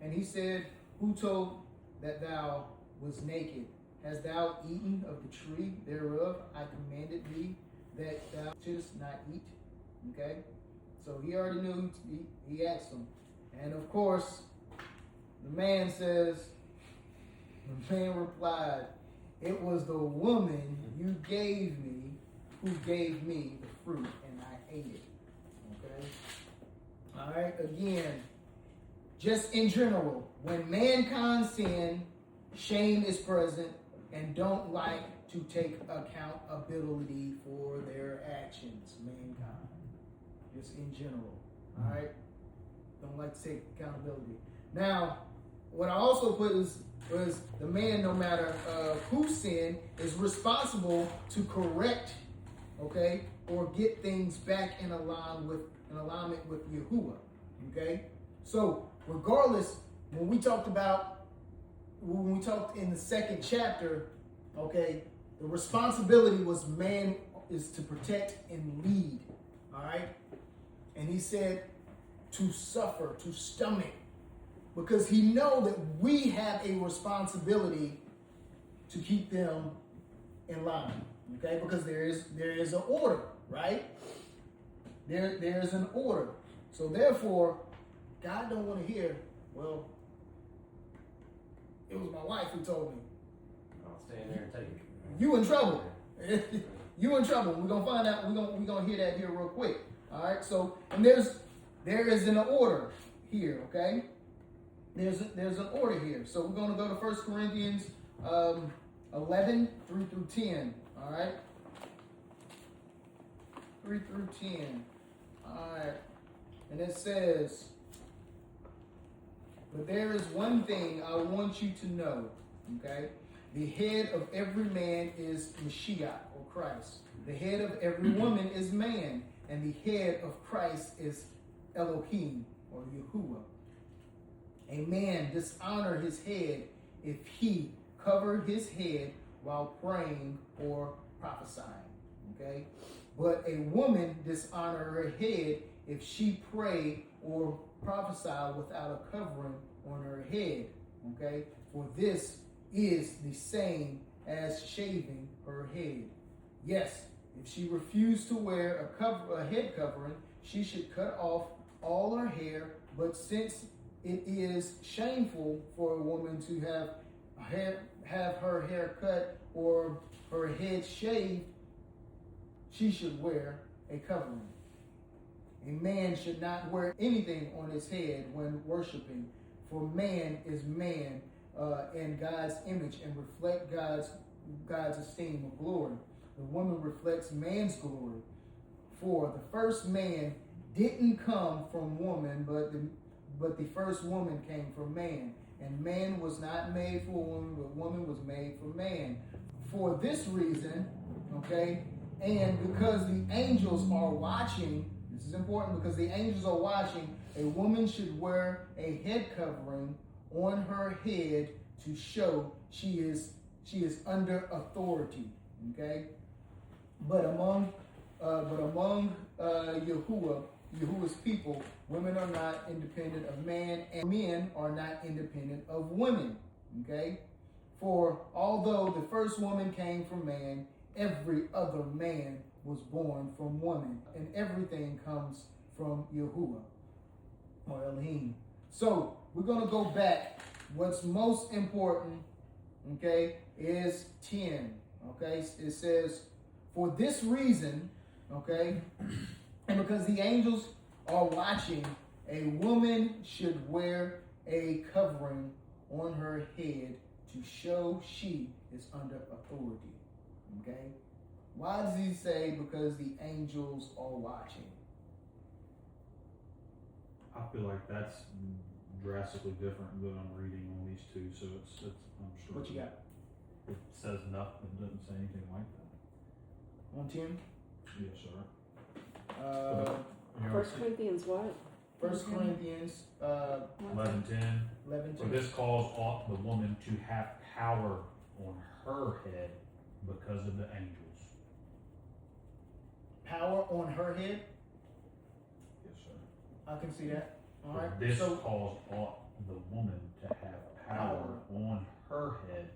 And he said, who told that thou was naked? Hast thou eaten of the tree thereof I commanded thee that thou shouldest not eat? Okay? So he already knew. He asked him. And of course, the man replied, it was the woman you gave me who gave me the fruit, and I ate it. Okay? All right, again, just in general, when mankind sin, shame is present and don't like to take accountability for their actions, mankind. Just in general, all right? Don't like to take accountability. Now, what I also put was the man, no matter who sinned, is responsible to correct, okay, or get things back in alignment with Yahuwah, okay? So, regardless, when we talked in the second chapter, okay, the responsibility was man is to protect and lead, all right? And he said to suffer, to stomach, because he know that we have a responsibility to keep them in line, okay? Because there is an order, right? There's an order. So therefore, God don't want to hear, well, it was my wife who told me. I'll stand there and take it. You in trouble. You in trouble. We're gonna find out. We're gonna hear that here real quick. All right. So, and there is an order here. Okay. There's an order here. So we're gonna go to 1 Corinthians 11, 3 through 10. All right. 3 through 10. All right. And it says, but there is one thing I want you to know, okay? The head of every man is Mashiach, or Christ. The head of every woman is man, and the head of Christ is Elohim, or Yahuwah. A man dishonor his head if he cover his head while praying or prophesying, okay? But a woman dishonor her head if she pray or prophesy without a covering on her head, okay? For this is the same as shaving her head. Yes, if she refused to wear a head covering, she should cut off all her hair. But since it is shameful for a woman to have her hair cut or her head shaved, she should wear a covering. A man should not wear anything on his head when worshiping, for man is man in God's image and reflect God's esteem of glory. The woman reflects man's glory. For the first man didn't come from woman, but the first woman came from man. And man was not made for woman, but woman was made for man. For this reason, okay, and because the angels are watching, this is important because the angels are watching, a woman should wear a head covering on her head to show she is under authority. Okay, but among Yahuwah's people, women are not independent of man, and men are not independent of women. Okay, for although the first woman came from man, every other man was born from woman, and everything comes from Yahuwah. or Elohim. So we're going to go back. What's most important, okay, is 10. Okay, it says, for this reason, okay, and because the angels are watching, a woman should wear a covering on her head to show she is under authority. Okay? Why does he say because the angels are watching? I feel like that's drastically different than I'm reading on these two, so it's I'm sure. What you got? It says nothing, it doesn't say anything like that. On 10? Yes, sir. Uh, You know, 1 Corinthians what? 1 Corinthians 11:10. 11. For this cause ought the woman to have power on her head because of the angels. Power on her head. Yes, sir. I can see that. All right. For this So cause ought the woman to have power on her head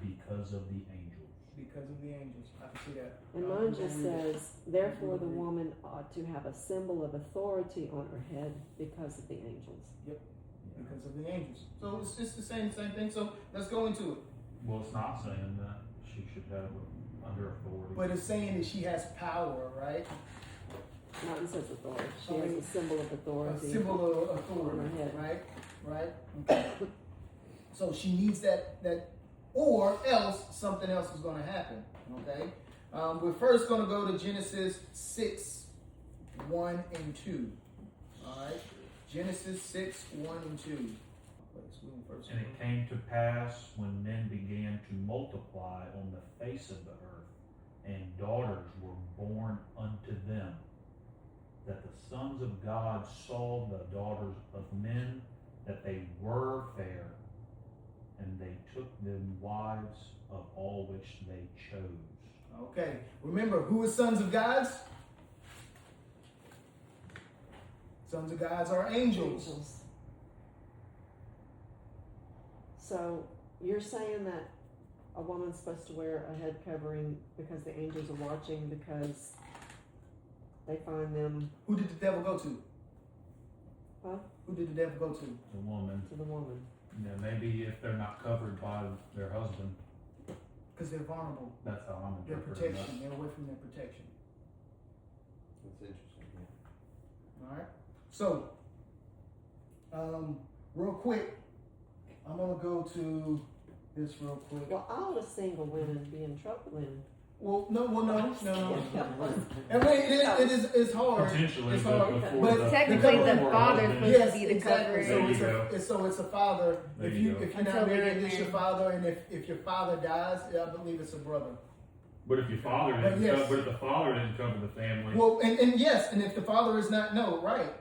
because of the angels. because of the angels, I can see that. And mine just says, therefore the woman ought to have a symbol of authority on her head because of the angels. Because of the angels. So it's the same thing. So let's go into it. Well, it's not saying that she should have it under authority. But it's saying that she has power, right? Mine says authority. She has a symbol of A authority. symbol of authority, On her head. right? Right? Okay. So she needs that, or else something else is going to happen. Okay. We're first going to go to Genesis 6, 1 and 2. All right. Genesis 6, 1 and 2. And it came to pass when men began to multiply on the face of the earth, and daughters were born unto them, that the sons of God saw the daughters of men, that they were fair, and they took them wives of all which they chose. Okay. Remember, who is sons of gods? Sons of gods are angels. So you're saying that a woman's supposed to wear a head covering because the angels are watching, because they find them Who did the devil go to? Huh? Who did the devil go to? The woman, to the woman. you know, maybe if they're not covered by their husband, Because they're vulnerable. that's how I'm Their interpreting that. protection. They're away from their protection. That's interesting. Yeah. All right. So, real quick, I'm gonna go to this real quick. Well, all the single women be in trouble then. Well, no. I mean, it's hard. Potentially, It's but hard. before But the, technically before the her father's husband- supposed Yes, to be the exactly. covering. There you go. So it's a father. There If you you go. if you're Until not they get married, it's your married. father, and if your father dies, I believe it's a brother. But if your father But didn't, yes. but if the father didn't cover the family, Well, and yes, and if the father is not right,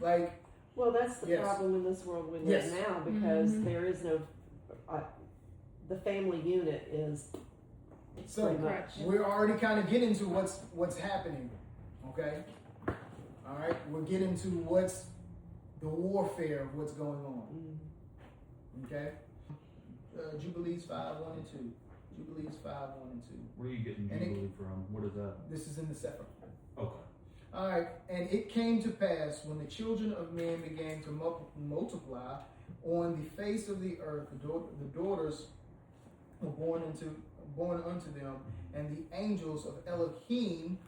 like Well, that's the Yes. problem in this world we live Yes. now, because Mhm. there is no, the family unit is so. pretty much. We're already kind of getting to what's happening, okay? All right, we're getting to what's the warfare of what's going on, Mm. okay? Jubilees 5, 1 and 2. Jubilees 5, 1 and 2. where are you getting And it- Jubilee from? What is that? This is in the Sefer. Okay. All right, and it came to pass when the children of men began to multiply on the face of the earth, the daughters were born unto them, and the angels of Elohim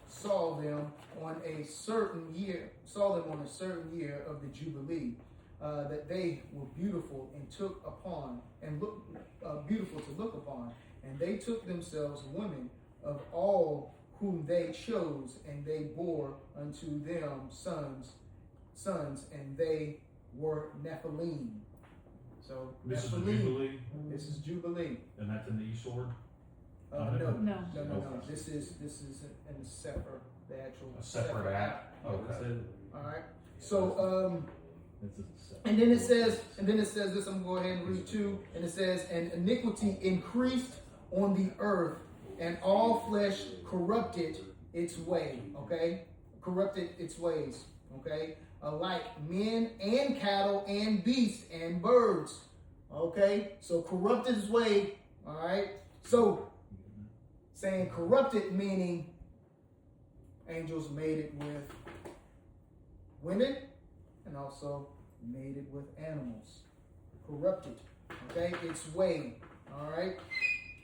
saw them on a certain year of the Jubilee, that they were beautiful and beautiful to look upon, and they took themselves women of all whom they chose, and they bore unto them sons, and they were Nephilim. So This is the Nephilim, Jubilee, this is Jubilee. and that's in the East Sword? No. No. This is in the Sefer, the actual A separate app? Okay. All right. So This is the separate. and then it says this. I'm gonna go ahead and read 2, and it says, and iniquity increased on the earth, and all flesh corrupted its way. Okay, corrupted its ways. Okay, alike men and cattle and beasts and birds. Okay, so corrupted its way. All right, so saying corrupted meaning angels made it with women and also made it with animals. Corrupted, okay, its way, all right?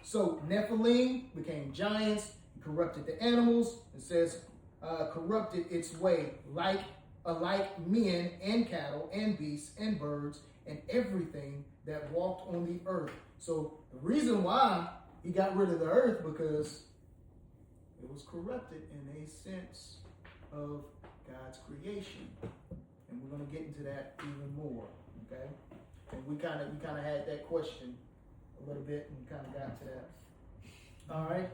So Nephilim became giants, corrupted the animals. It says corrupted its way, alike men and cattle and beasts and birds and everything that walked on the earth. So the reason why he got rid of the earth, because it was corrupted in a sense of God's creation. And we're going to get into that even more, okay? And we kind of had that question a little bit, and kind of got to that. All right.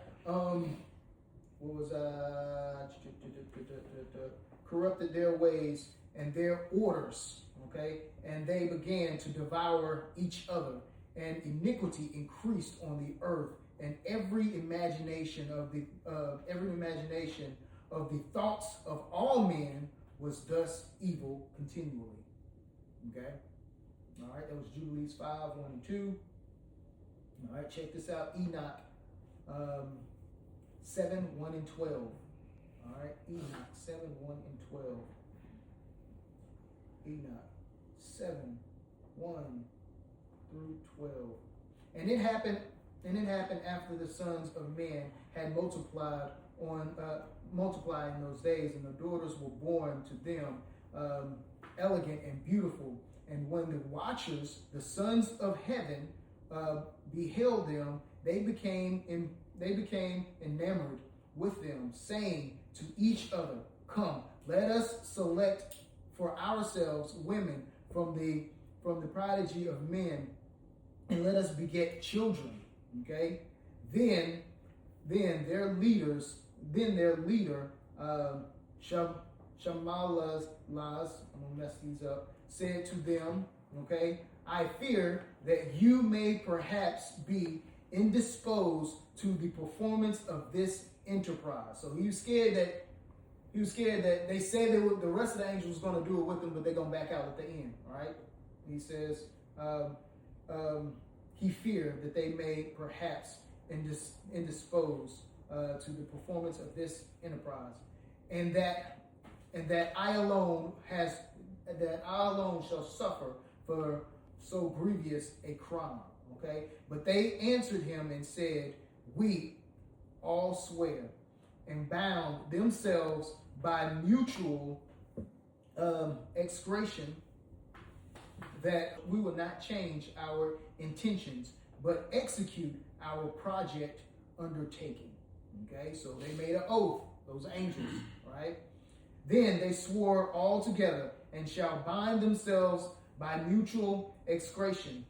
What was corrupted their ways and their orders, okay? And they began to devour each other, and iniquity increased on the earth, and every imagination of the thoughts of all men was thus evil continually. Okay. All right. That was Jubilees 5:1-2. All right. Check this out. Enoch 7:1-12. All right. Enoch 7:1-12. Enoch 7:1-12. And it happened after the sons of men had multiplied in those days, and the daughters were born to them, elegant and beautiful. And when the watchers, the sons of heaven, beheld them, they became enamored with them, saying to each other, "Come, let us select for ourselves women from the prodigy of men, and let us beget children." Okay. Then their leader, Shamalas, I'm gonna mess these up, said to them, okay, "I fear that you may perhaps be indisposed to the performance of this enterprise." So he was scared that they said that the rest of the angels was going to do it with them, but they're going to back out at the end. All right. He says he feared that they may perhaps indispose to the performance of this enterprise, and that I alone shall suffer for so grievous a crime. Okay. But they answered him and said, "We all swear," and bound themselves by mutual execration that we will not change our intentions, but execute our project undertaking. Okay, so they made an oath, those angels, right? Then they swore all together, and shall bind themselves by mutual execration.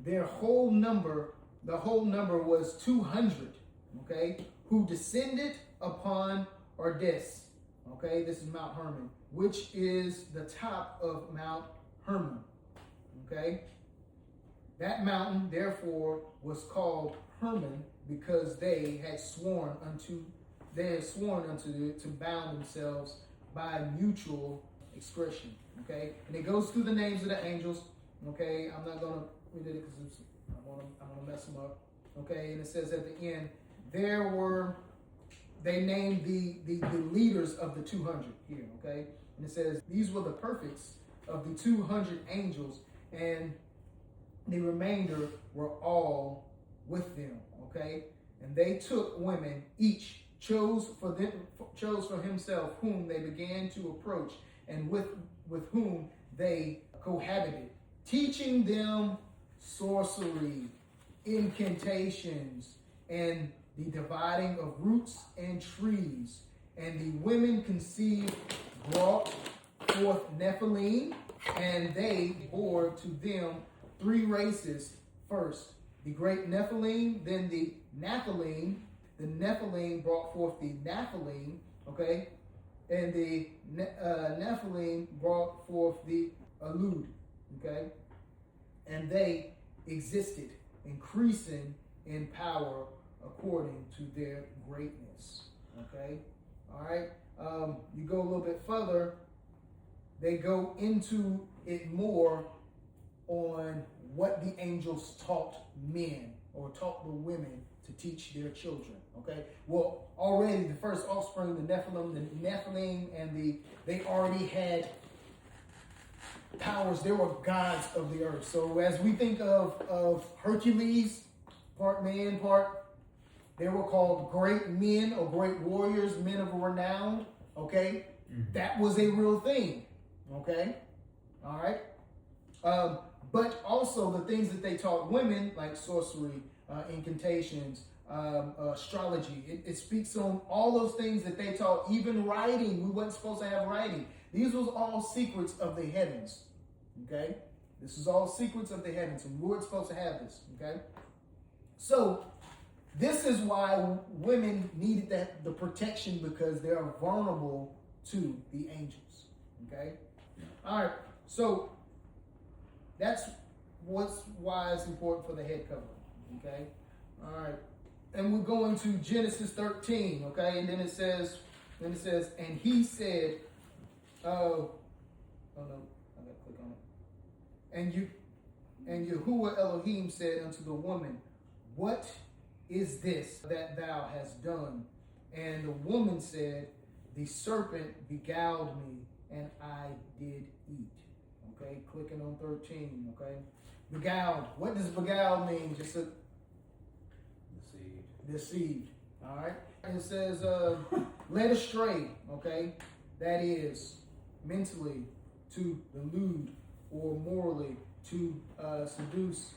The whole number was 200, okay, who descended upon Ardis, okay, this is Mount Hermon, which is the top of Mount Hermon, okay. That mountain, therefore, was called Hermon, because they had sworn unto to bound themselves by mutual expression, okay. And it goes through the names of the angels, okay. I'm not gonna read it because I'm gonna mess them up, okay. And it says at the end, they named the leaders of the 200 here, okay. And it says these were the perfects of the 200 angels, and the remainder were all with them, okay. And they took women, each chose for himself whom they began to approach, and with whom they cohabited, teaching them sorcery, incantations, and the dividing of roots and trees. And the women conceived, brought forth Nephilim, and they bore to them 3 races. First, the great Nephilim, then the Nephilim. The Nephilim brought forth the Nephilim, okay? And the Nephilim brought forth the Alud, okay? And they existed, increasing in power according to their greatness, okay? All right? You go a little bit further, they go into it more on what the angels taught men, or taught the women to teach their children, okay? Well, already the first offspring, the Nephilim, and they already had powers, they were gods of the earth. So as we think of Hercules, part man, part, they were called great men or great warriors, men of renown. Okay, that was a real thing. Okay, all right. But also the things that they taught women, like sorcery, incantations, astrology. It speaks on all those things that they taught. Even writing, we wasn't supposed to have writing. These was all secrets of the heavens. Okay, this is all secrets of the heavens, and we weren't supposed to have this. Okay, so this is why women needed the protection, because they are vulnerable to the angels. Okay, all right. So that's why it's important for the head covering. Okay, all right. And we're going to Genesis 13. Okay, and then it says, and he said, oh no, I gotta click on it. And YAHUAH Elohim said unto the woman, what is this that thou hast done? And the woman said, the serpent beguiled me, and I did eat. Okay, clicking on 13. Okay, beguiled. What does beguiled mean? Just a deceived. All right. And it says, led astray. Okay, that is mentally to delude or morally to seduce,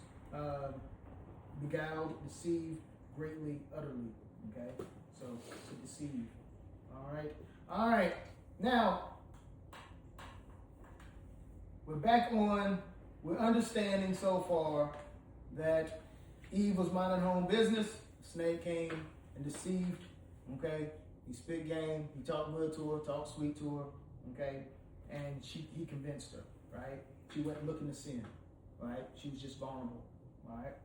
beguiled, deceive, greatly, utterly. Okay, so to deceive. All right. Now we're understanding so far that Eve was minding her own business. The snake came and deceived. Okay, he spit game. He talked good to her, talked sweet to her. Okay, and he convinced her. Right, she wasn't looking to sin. Right, she was just vulnerable. Right,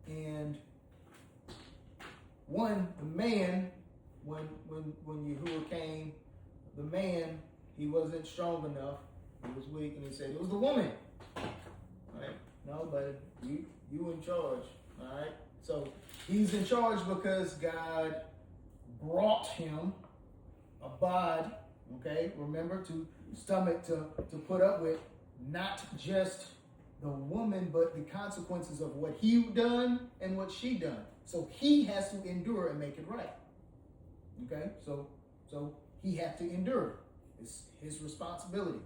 and the man, when YAHUAH came, the man, he wasn't strong enough. He was weak, and he said, it was the woman. All right, no, but you in charge. All right, so he's in charge because God brought him a bod. Okay, remember, to stomach, to put up with, not just the woman, but the consequences of what he done and what she done. So he has to endure and make it right. Okay, so he had to endure. It's his responsibility.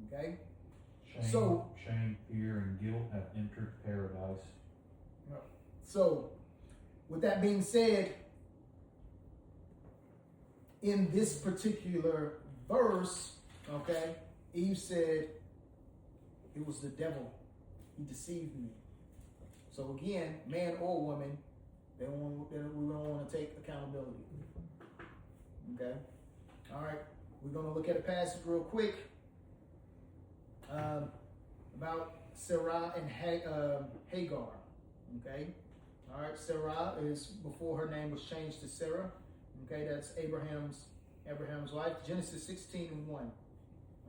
Okay, shame, fear, and guilt have entered paradise. So, with that being said, in this particular verse, okay, Eve said, it was the devil. He deceived me. So again, man or woman, we don't want to take accountability. Okay? All right. We're going to look at a passage real quick about Sarah and Hagar. Okay? All right. Sarah is before her name was changed to Sarah. Okay, that's Abraham's wife. Genesis 16 and 1.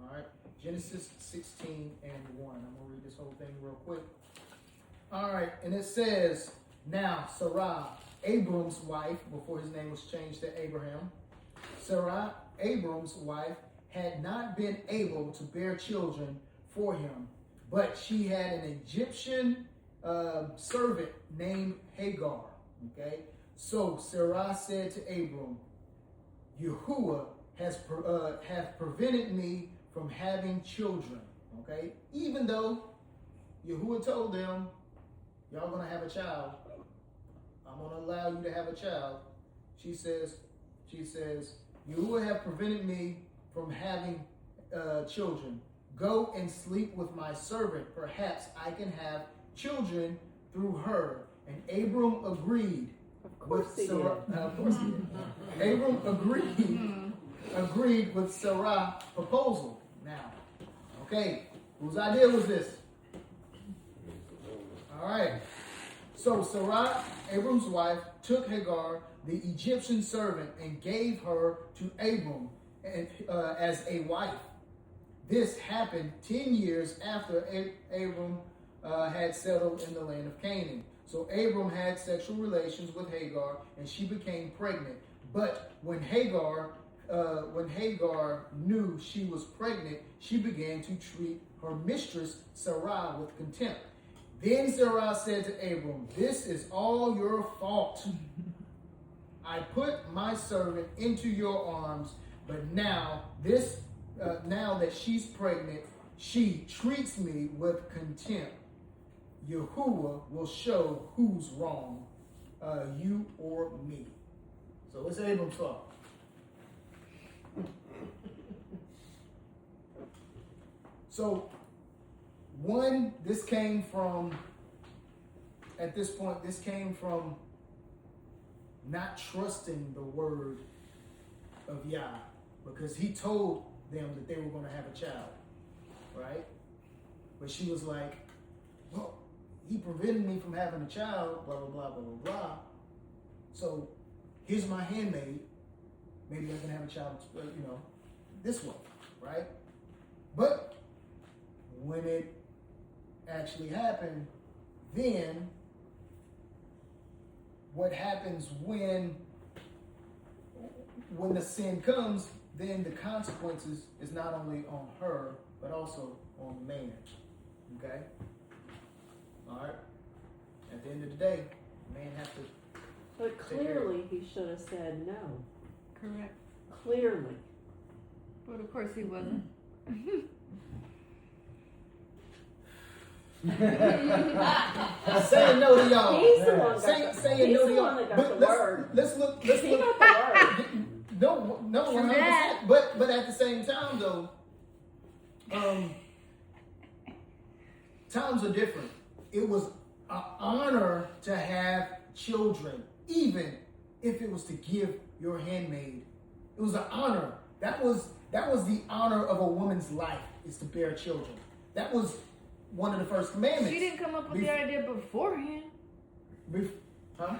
All right. Genesis 16 and 1. I'm going to read this whole thing real quick. All right. And it says, now Sarah, Abram's wife, before his name was changed to Abraham, Sarah, Abram's wife, had not been able to bear children for him, but she had an Egyptian servant named Hagar. Okay, so Sarah said to Abram, YAHUAH hath prevented me from having children. Okay, even though YAHUAH told them, y'all gonna have a child, I'm gonna allow you to have a child. She says, YAHUAH have prevented me from having children. Go and sleep with my servant. Perhaps I can have children through her. And Abram agreed. Of course he did. Of course he did. Abram agreed with Sarah's proposal. Now, okay, whose idea was this? All right. So Sarah, Abram's wife, took Hagar, the Egyptian servant, and gave her to Abram as a wife. This happened 10 years after Abram had settled in the land of Canaan. So Abram had sexual relations with Hagar, and she became pregnant. But when Hagar when Hagar knew she was pregnant, she began to treat her mistress Sarai with contempt. Then Sarai said to Abram, "This is all your fault. I put my servant into your arms, but now that she's pregnant, she treats me with contempt. Yahuwah will show who's wrong, you or me." So it's Abram's fault. So, this came from not trusting the word of Yah, because he told them that they were going to have a child, right? But she was like, well, he prevented me from having a child, blah, blah, blah, blah, blah, blah. So here's my handmaid. Maybe I can have a child, this way, right? But when it actually happened, then what happens when the sin comes, then the consequences is not only on her, but also on the man. Okay? All right? At the end of the day, the man has to. But clearly he should have said no. Correct. Clearly. But of course he wasn't. Saying no to y'all. He's the one saying no to y'all. that got But the word. Let's look. He got the word. No, 100%. But at the same time, though, times are different. It was an honor to have children, even if it was to give your handmaid. It was an honor. That was the honor of a woman's life, is to bear children. That was one of the first commandments. She didn't come up with the idea beforehand. Huh?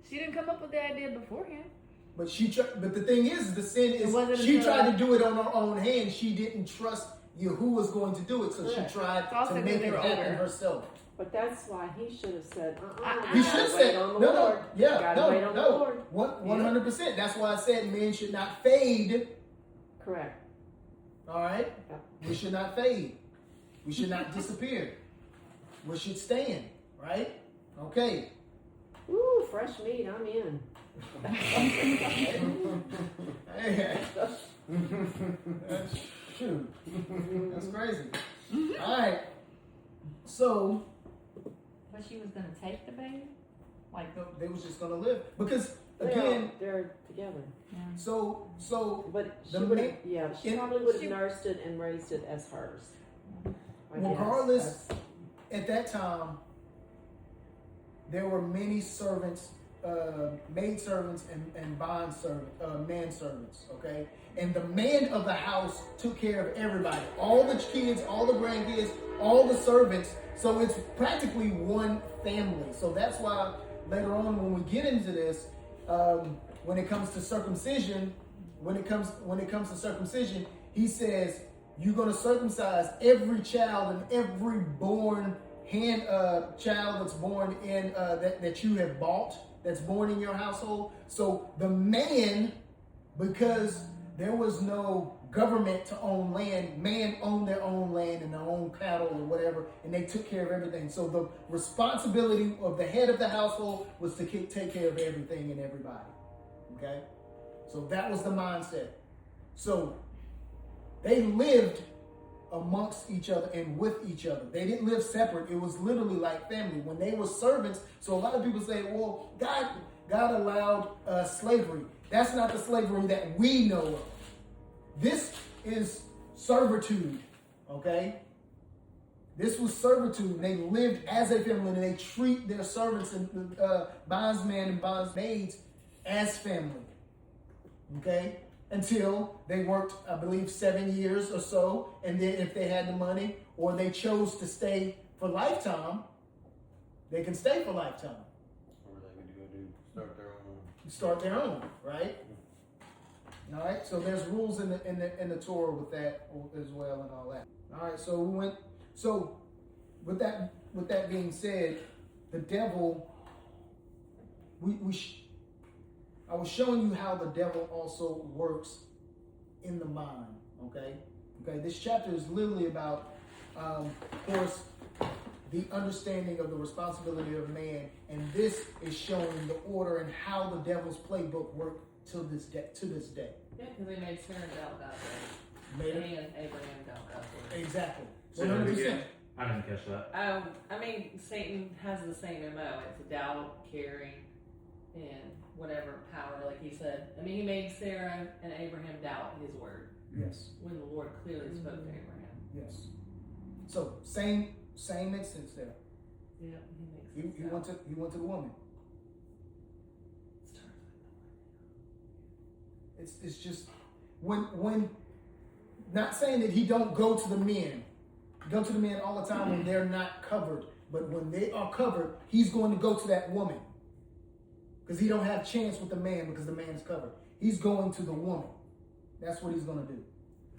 She didn't come up with the idea beforehand. But but the thing is, the sin is she tried to do it on her own hand. She didn't trust Yahuwah was going to do it, so she tried to make it happen herself. But that's why he should have said, He should have said, no, 100%. That's why I said men should not fade. Correct. All right? Yep. We should not fade. We should not disappear. We should stand, right? Okay. Ooh, fresh meat, I'm in. Hey. Shoot. That's crazy. All right. So. But she was going to take the baby? Like, they was just going to live. Because, again. They're together. Yeah. So. But she probably would have nursed it and raised it as hers. Regardless, at that time, there were many servants, maid servants and bond servants, man servants, okay? And the man of the house took care of everybody. All the kids, all the grandkids, all the servants. So it's practically one family. So that's why later on when we get into this, when it comes to circumcision, he says, you're going to circumcise every child and every born child that's born in that you have bought, that's born in your household. So the man, because there was no government to own land, man owned their own land and their own cattle or whatever, and they took care of everything. So the responsibility of the head of the household was to take care of everything and everybody. Okay? So that was the mindset. So they lived amongst each other and with each other. They didn't live separate. It was literally like family. When they were servants, so a lot of people say, well, God allowed slavery. That's not the slavery that we know of. This is servitude, okay? This was servitude. They lived as a family, and they treat their servants and bondsmen and bondsmaids as family, okay? Until they worked, I believe, 7 years or so, and then if they had the money, or they chose to stay for lifetime, they can stay for lifetime. Or they could go start their own, right? All right. So there's rules in the Torah with that as well and all that. All right. So we went. So with that being said, the devil. I was showing you how the devil also works in the mind. Okay. This chapter is literally about, of course, the understanding of the responsibility of man, and this is showing the order and how the devil's playbook worked to this day. Yeah, because they made Sarah doubt that way. Made it And Abraham doubt that way. exactly Say that 100%. again. I didn't catch that. I mean, Satan has the same MO. It's a doubt, caring, and whatever power, like he said. I mean, he made Sarah and Abraham doubt his word Yes. when the Lord clearly spoke to Abraham. Yes. So same instance there. Yeah, he makes He went to the woman. It's just when not saying that he don't go to the men. Go to the men all the time when they're not covered, but when they are covered, he's going to go to that woman because he don't have chance with the man because the man is covered. He's going to the woman. That's what he's going to do.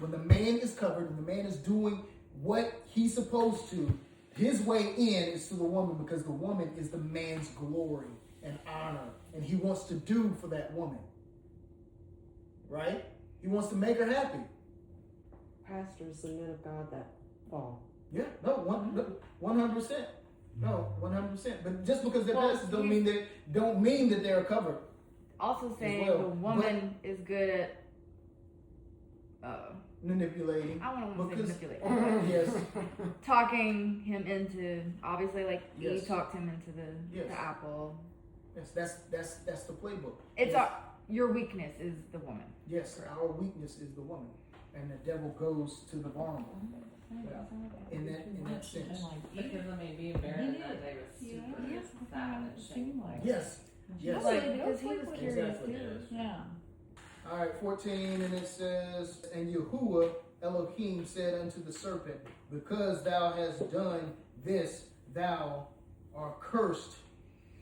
When the man is covered and the man is doing what he's supposed to, his way in is to the woman because the woman is the man's glory and honor, and he wants to do for that woman. Right? He wants to make her happy. Pastors and men of God that fall. Yeah, no, 100%. No, 100%. But just because they're Well, pastors don't mean that they're covered. Also saying well, the woman is good at Manipulating. I don't want to say Because- manipulate. Yes. Talking him into, obviously, like Yes. Eve talked him into Yes. the apple. That's the playbook. It's yes. your weakness is the woman. Yes, our weakness is the woman, and the devil goes to the vulnerable. Yeah. In that sense. Because, I mean, being barren in that day was super sad and shameful. Yes. Yes. Like, because he was curious Exactly. too. Yeah. All right, 14, and it says, and Yahuwah Elohim said unto the serpent, because thou hast done this, thou art cursed.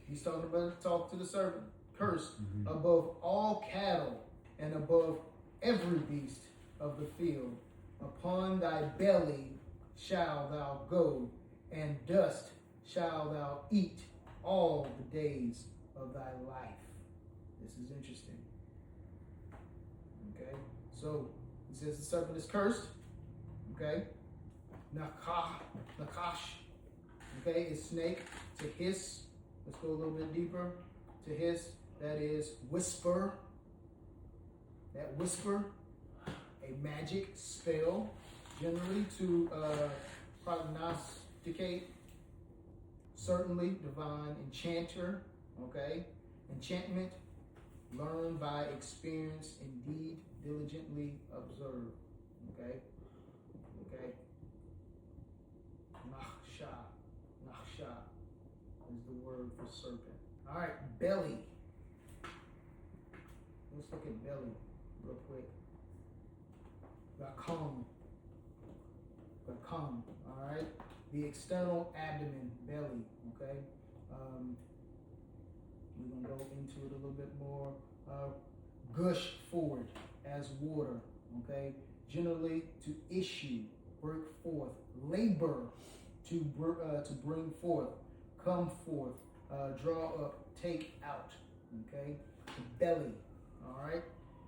He's talking talk to the serpent. Cursed above all cattle and above every beast of the field. Upon thy belly shall thou go, and dust shall thou eat all the days of thy life. This is interesting. Okay, so he says the serpent is cursed. Okay, nakash. Okay, is snake. To hiss. Let's go a little bit deeper. To hiss. That is whisper. That whisper, a magic spell, generally to prognosticate. Certainly divine enchanter. Okay, enchantment. Learn by experience, indeed, diligently observe. Okay? Okay? Nachsha is the word for serpent. All right, belly. Let's look at belly real quick. Rakam. All right? The external abdomen, belly. Okay? We're going to go into it a little bit more. Gush forward as water, okay? Generally to issue, break forth, labor to bring forth, come forth, draw up, take out, okay? The belly, all right?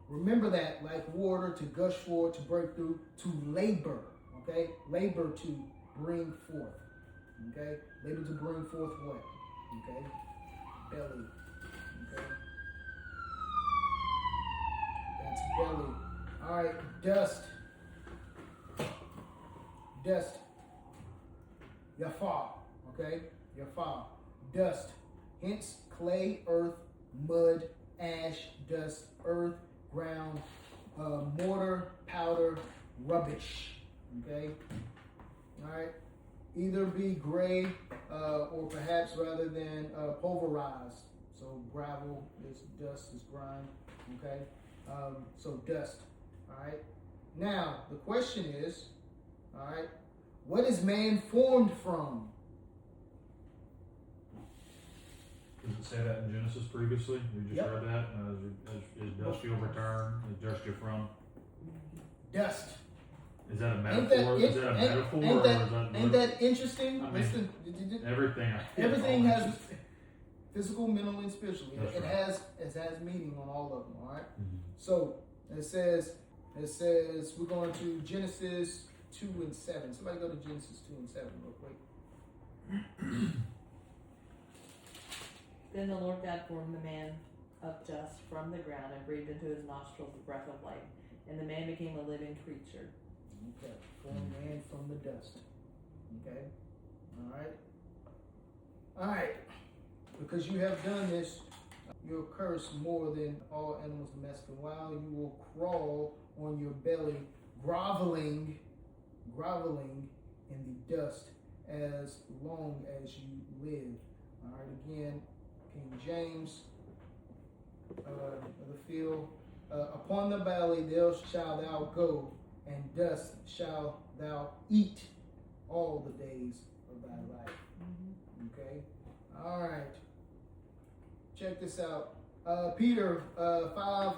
Remember that, like water, to gush forward, to break through, to labor, okay? Labor to bring forth, okay? Labor to bring forth what? Okay? Belly. Okay. That's belly. All right, dust. Dust. Yafah. Okay? Yafah. Dust. Hence clay, earth, mud, ash, dust, earth, ground, mortar, powder, rubbish. Okay? All right? Either be gray or perhaps rather than pulverized. So gravel is dust, is grime, okay? So dust, all right? Now, the question is, all right, what is man formed from? Does it say that in Genesis previously? We just Yep. read that. Is dust you'll return? Is dust you're from? Dust. Is that a Ain't metaphor? that, Is that a metaphor? ain't or that, is that ain't that interesting? I mean, Listen, everything has physical, mental, and spiritual. That's It right. has meaning on all of them, all right? Mhm. So it says, It says, we're going to Genesis 2 and 7. Somebody go to Genesis 2 and 7 real quick. Then the Lord God formed the man of dust from the ground and breathed into his nostrils the breath of life, and the man became a living creature. Okay, form man from the dust. Okay, all right. Because you have done this, you're cursed more than all animals domestic and wild. You will crawl on your belly, groveling in the dust as long as you live. All right, again, King James, the field. Upon the belly there shalt thou go, and dust shalt thou eat all the days of thy life. Okay? All right. Check this out. Peter 5,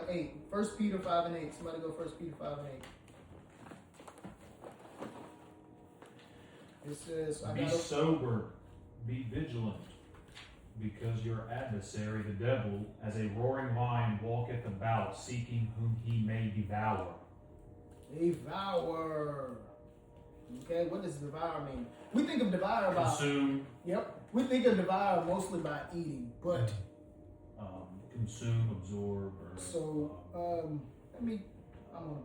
8. 1 Peter 5 and 8. Somebody go 1 Peter 5 and 8. It says, Be sober, be vigilant, because your adversary, the devil, as a roaring lion, walketh about, seeking whom he may devour. Devour. Okay, what does devour mean? We think of devour by Consume. Yep. We think of devour mostly by eating, but Consume, absorb, or so I'm gonna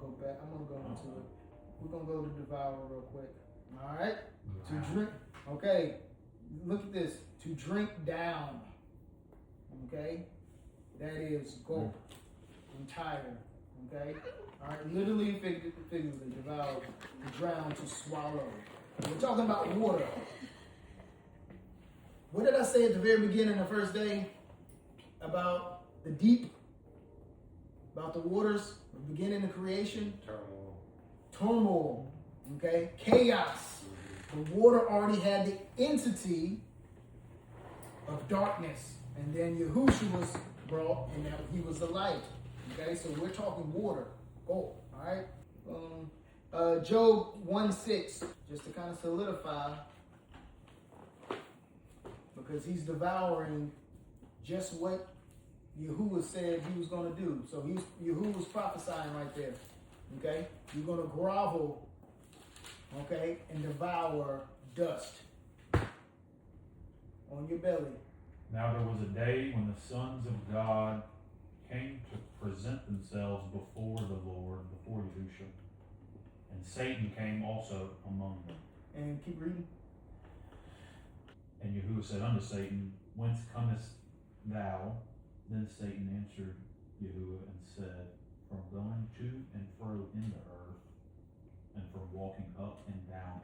go back. I'm gonna go into it. We're gonna go to devour real quick. All right. To drink. Okay. Look at this. To drink down. Okay. That is gulp. Entire. Okay. All right. Literally, figuratively, devour, to drown, to swallow. We're talking about water. What did I say at the very beginning of the first day about the deep, about the waters, the beginning of creation? Turmoil, okay? Chaos. The water already had the entity of darkness. And then Yahushua was brought, and that he was the light. Okay, so we're talking water. All right? Job 1:6, just to kind of solidify, because he's devouring just what Yahuwah said he was going to do. So Yahuwah was prophesying right there. Okay? You're going to grovel, okay, and devour dust on your belly. Now there was a day when the sons of God came to present themselves before the Lord, before Yahushua, and Satan came also among them. And keep reading. And Yahuwah said unto Satan, Whence comest thou? Then Satan answered Yahuwah and said, From going to and fro in the earth, and from walking up and down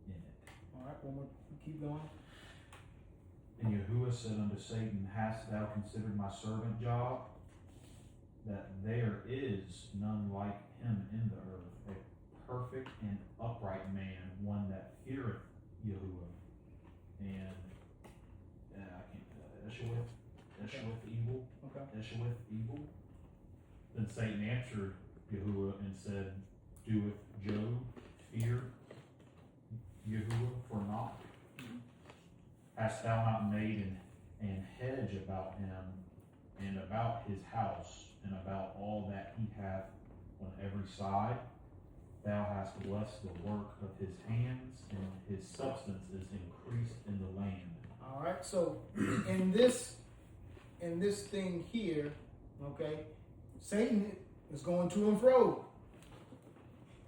in it. All right, one more. Keep going. And Yahuwah said unto Satan, Hast thou considered my servant Job, that there is none like him in the earth, a perfect and upright man, one that feareth Yahuwah, and I can't Esheweth evil. Okay. Esheweth evil. Then Satan answered Yahuwah and said, Doeth Job fear Yahuwah for naught? Hast thou not made an hedge about him, and about his house, and about all that he hath on every side? Thou hast blessed the work of his hands, and his substance is increased in the land. All right. So in this thing here, okay, Satan is going to and fro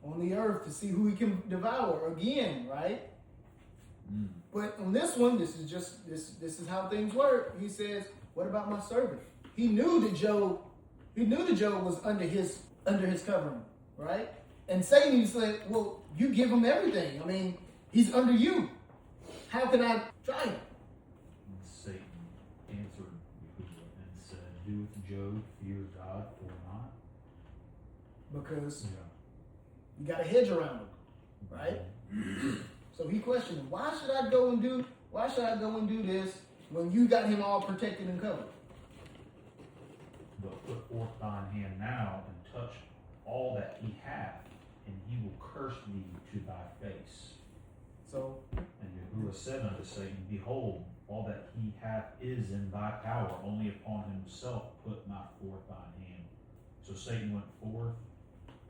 on the earth to see who he can devour again, right? But on this one, this is how things work. He says, "What about my servant?" He knew that Job was under his covering, right? And Satan said, "Well, you give him everything. I mean, he's under you. How can I try him?" And Satan answered Yahuwah and said, Doeth Job fear God for naught? Because you got a hedge around him, right? So he questioned, why should I go and do this when you got him all protected and covered? But put forth thine hand now and touch all that he hath, and he will curse thee to thy face. So, And Yahuwah said unto Satan, Behold, all that he hath is in thy power, only upon himself put not forth thine hand. So Satan went forth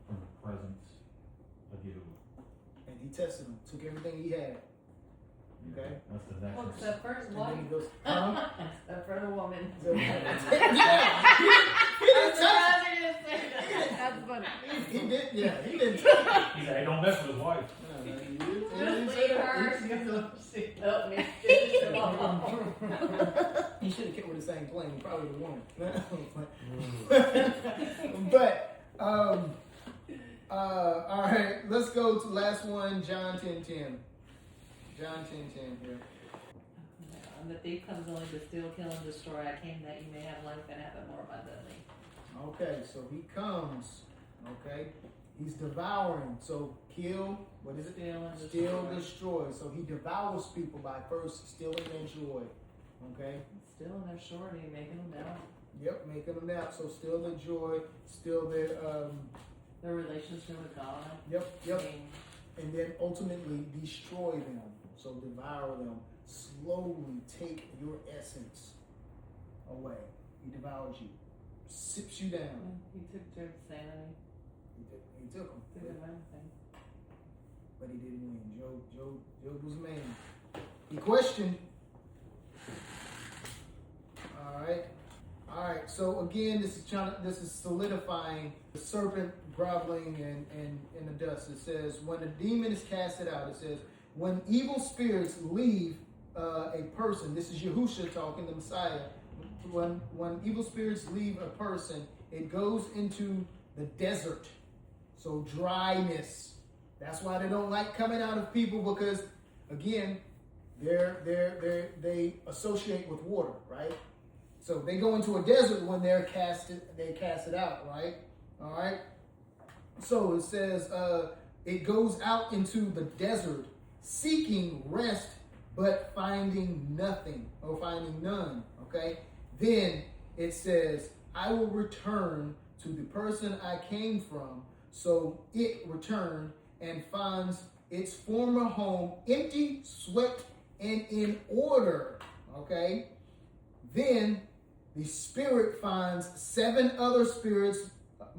from the presence of Yahuwah. And he tested him, took everything he had. Okay? That's the next Well, one. except for his And then he wife. goes, huh? Except for the woman. So, yeah. I'm surprised you didn't say that. That's funny. He did, yeah, he didn't. He said, hey, don't mess with his wife. Just leave her. She helped me. He should have kept with the same plane. He probably would have won. But, all right, let's go to the last one, John 10:10. John 10:10 here. And the thief comes only to steal, kill, and destroy. I came that you may have life and have it more abundantly. Okay, so he comes, okay? He's devouring. So kill, what is it? Steal and Destroy. So he devours people by first stealing their joy. Okay? Stealing their shorty, making them down. Yep, making them out. So steal their joy, steal Their relationship with God. yep. I mean, And then ultimately destroy them. So devour them. Slowly take your essence away. He devours you. Sips you down. he took Job's sanity. He took them. Took him everything. But he didn't win. Job was a man. He questioned. All right. So again, this is solidifying the serpent groveling in the dust. It says, when a demon is casted out, it says, when evil spirits leave a person, this is Yahushua talking, the Messiah. When evil spirits leave a person, it goes into the desert. So dryness. That's why they don't like coming out of people, because again, they associate with water, right? So they go into a desert when they cast it out, right? All right. So it says it goes out into the desert, seeking rest, but finding nothing or finding none. Okay. Then it says, I will return to the person I came from. So it returned and finds its former home empty, swept, and in order. Okay. Then the spirit finds 7 other spirits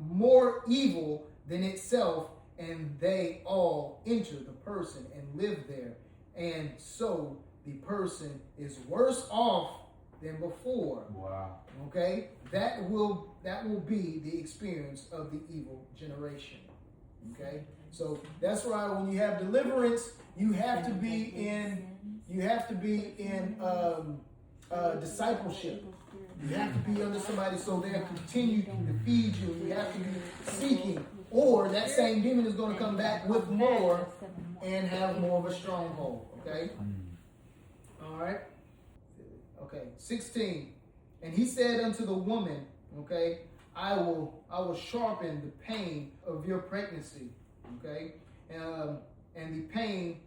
more evil than itself, and they all enter the person and live there. And so the person is worse off than before. Wow. Okay? That will be the experience of the evil generation. Okay? So that's why when you have deliverance, you have to be in discipleship. You have to be under somebody so they'll continue to feed you. You have to be seeking. Or that same demon is going to come back with more and have more of a stronghold. Okay? All right? Okay. 16. And he said unto the woman, okay, I will sharpen the pain of your pregnancy. Okay? And the pain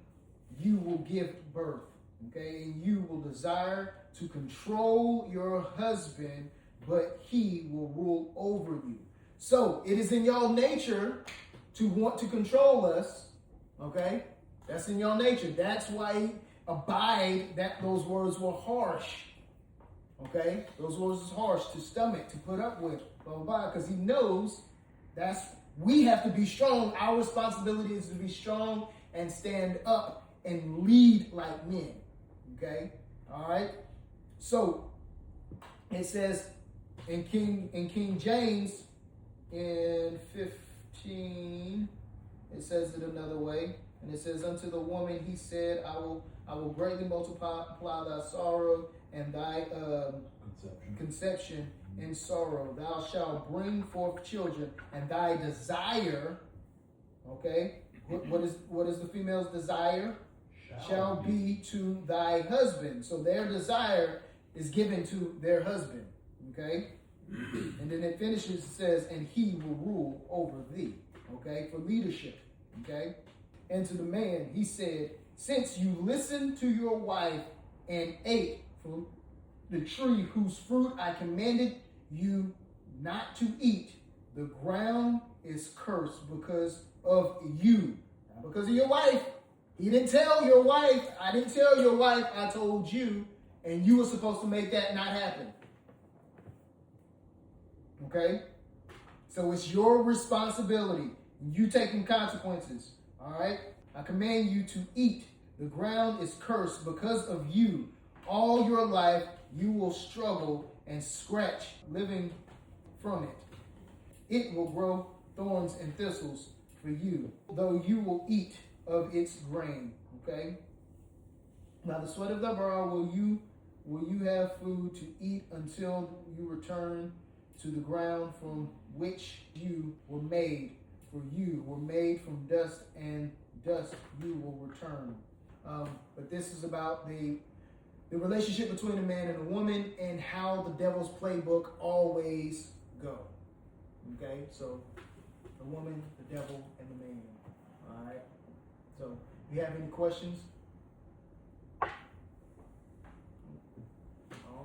you will give birth. Okay? And you will desire to control your husband, but he will rule over you. So it is in your nature to want to control us. Okay? That's in your nature. That's why abide, that those words were harsh. Okay? Those words is harsh to stomach, to put up with. Blah, blah, blah. Because he knows we have to be strong. Our responsibility is to be strong and stand up and lead like men. Okay? All right? So it says in King James in 15, it says it another way, and it says, unto the woman he said, I will greatly multiply thy sorrow and thy conception in sorrow. Thou shalt bring forth children, and thy desire, okay, what is the female's desire? Shall be to thy husband. So their desire is given to their husband. Okay? And then it finishes, it says, and he will rule over thee. Okay? For leadership. Okay? And to the man, he said, since you listened to your wife and ate from the tree whose fruit I commanded you not to eat, the ground is cursed because of you. Not because of your wife. He didn't tell your wife. I didn't tell your wife. I told you. And you were supposed to make that not happen. Okay? So it's your responsibility. You taking consequences. All right. I command you to eat. The ground is cursed because of you. All your life you will struggle and scratch living from it. It will grow thorns and thistles for you, though you will eat of its grain. Okay. Now the sweat of thy brow will you have food to eat until you return to the ground from which you were made. For you were made from dust, and dust you will return. But this is about the relationship between a man and a woman and how the devil's playbook always go. Okay, so the woman, the devil, and the man. All right. So, if you have any questions? All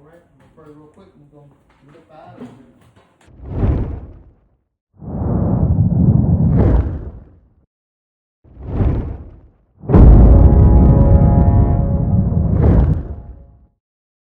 right, I'm gonna pray real quick. We're gonna get up out of here.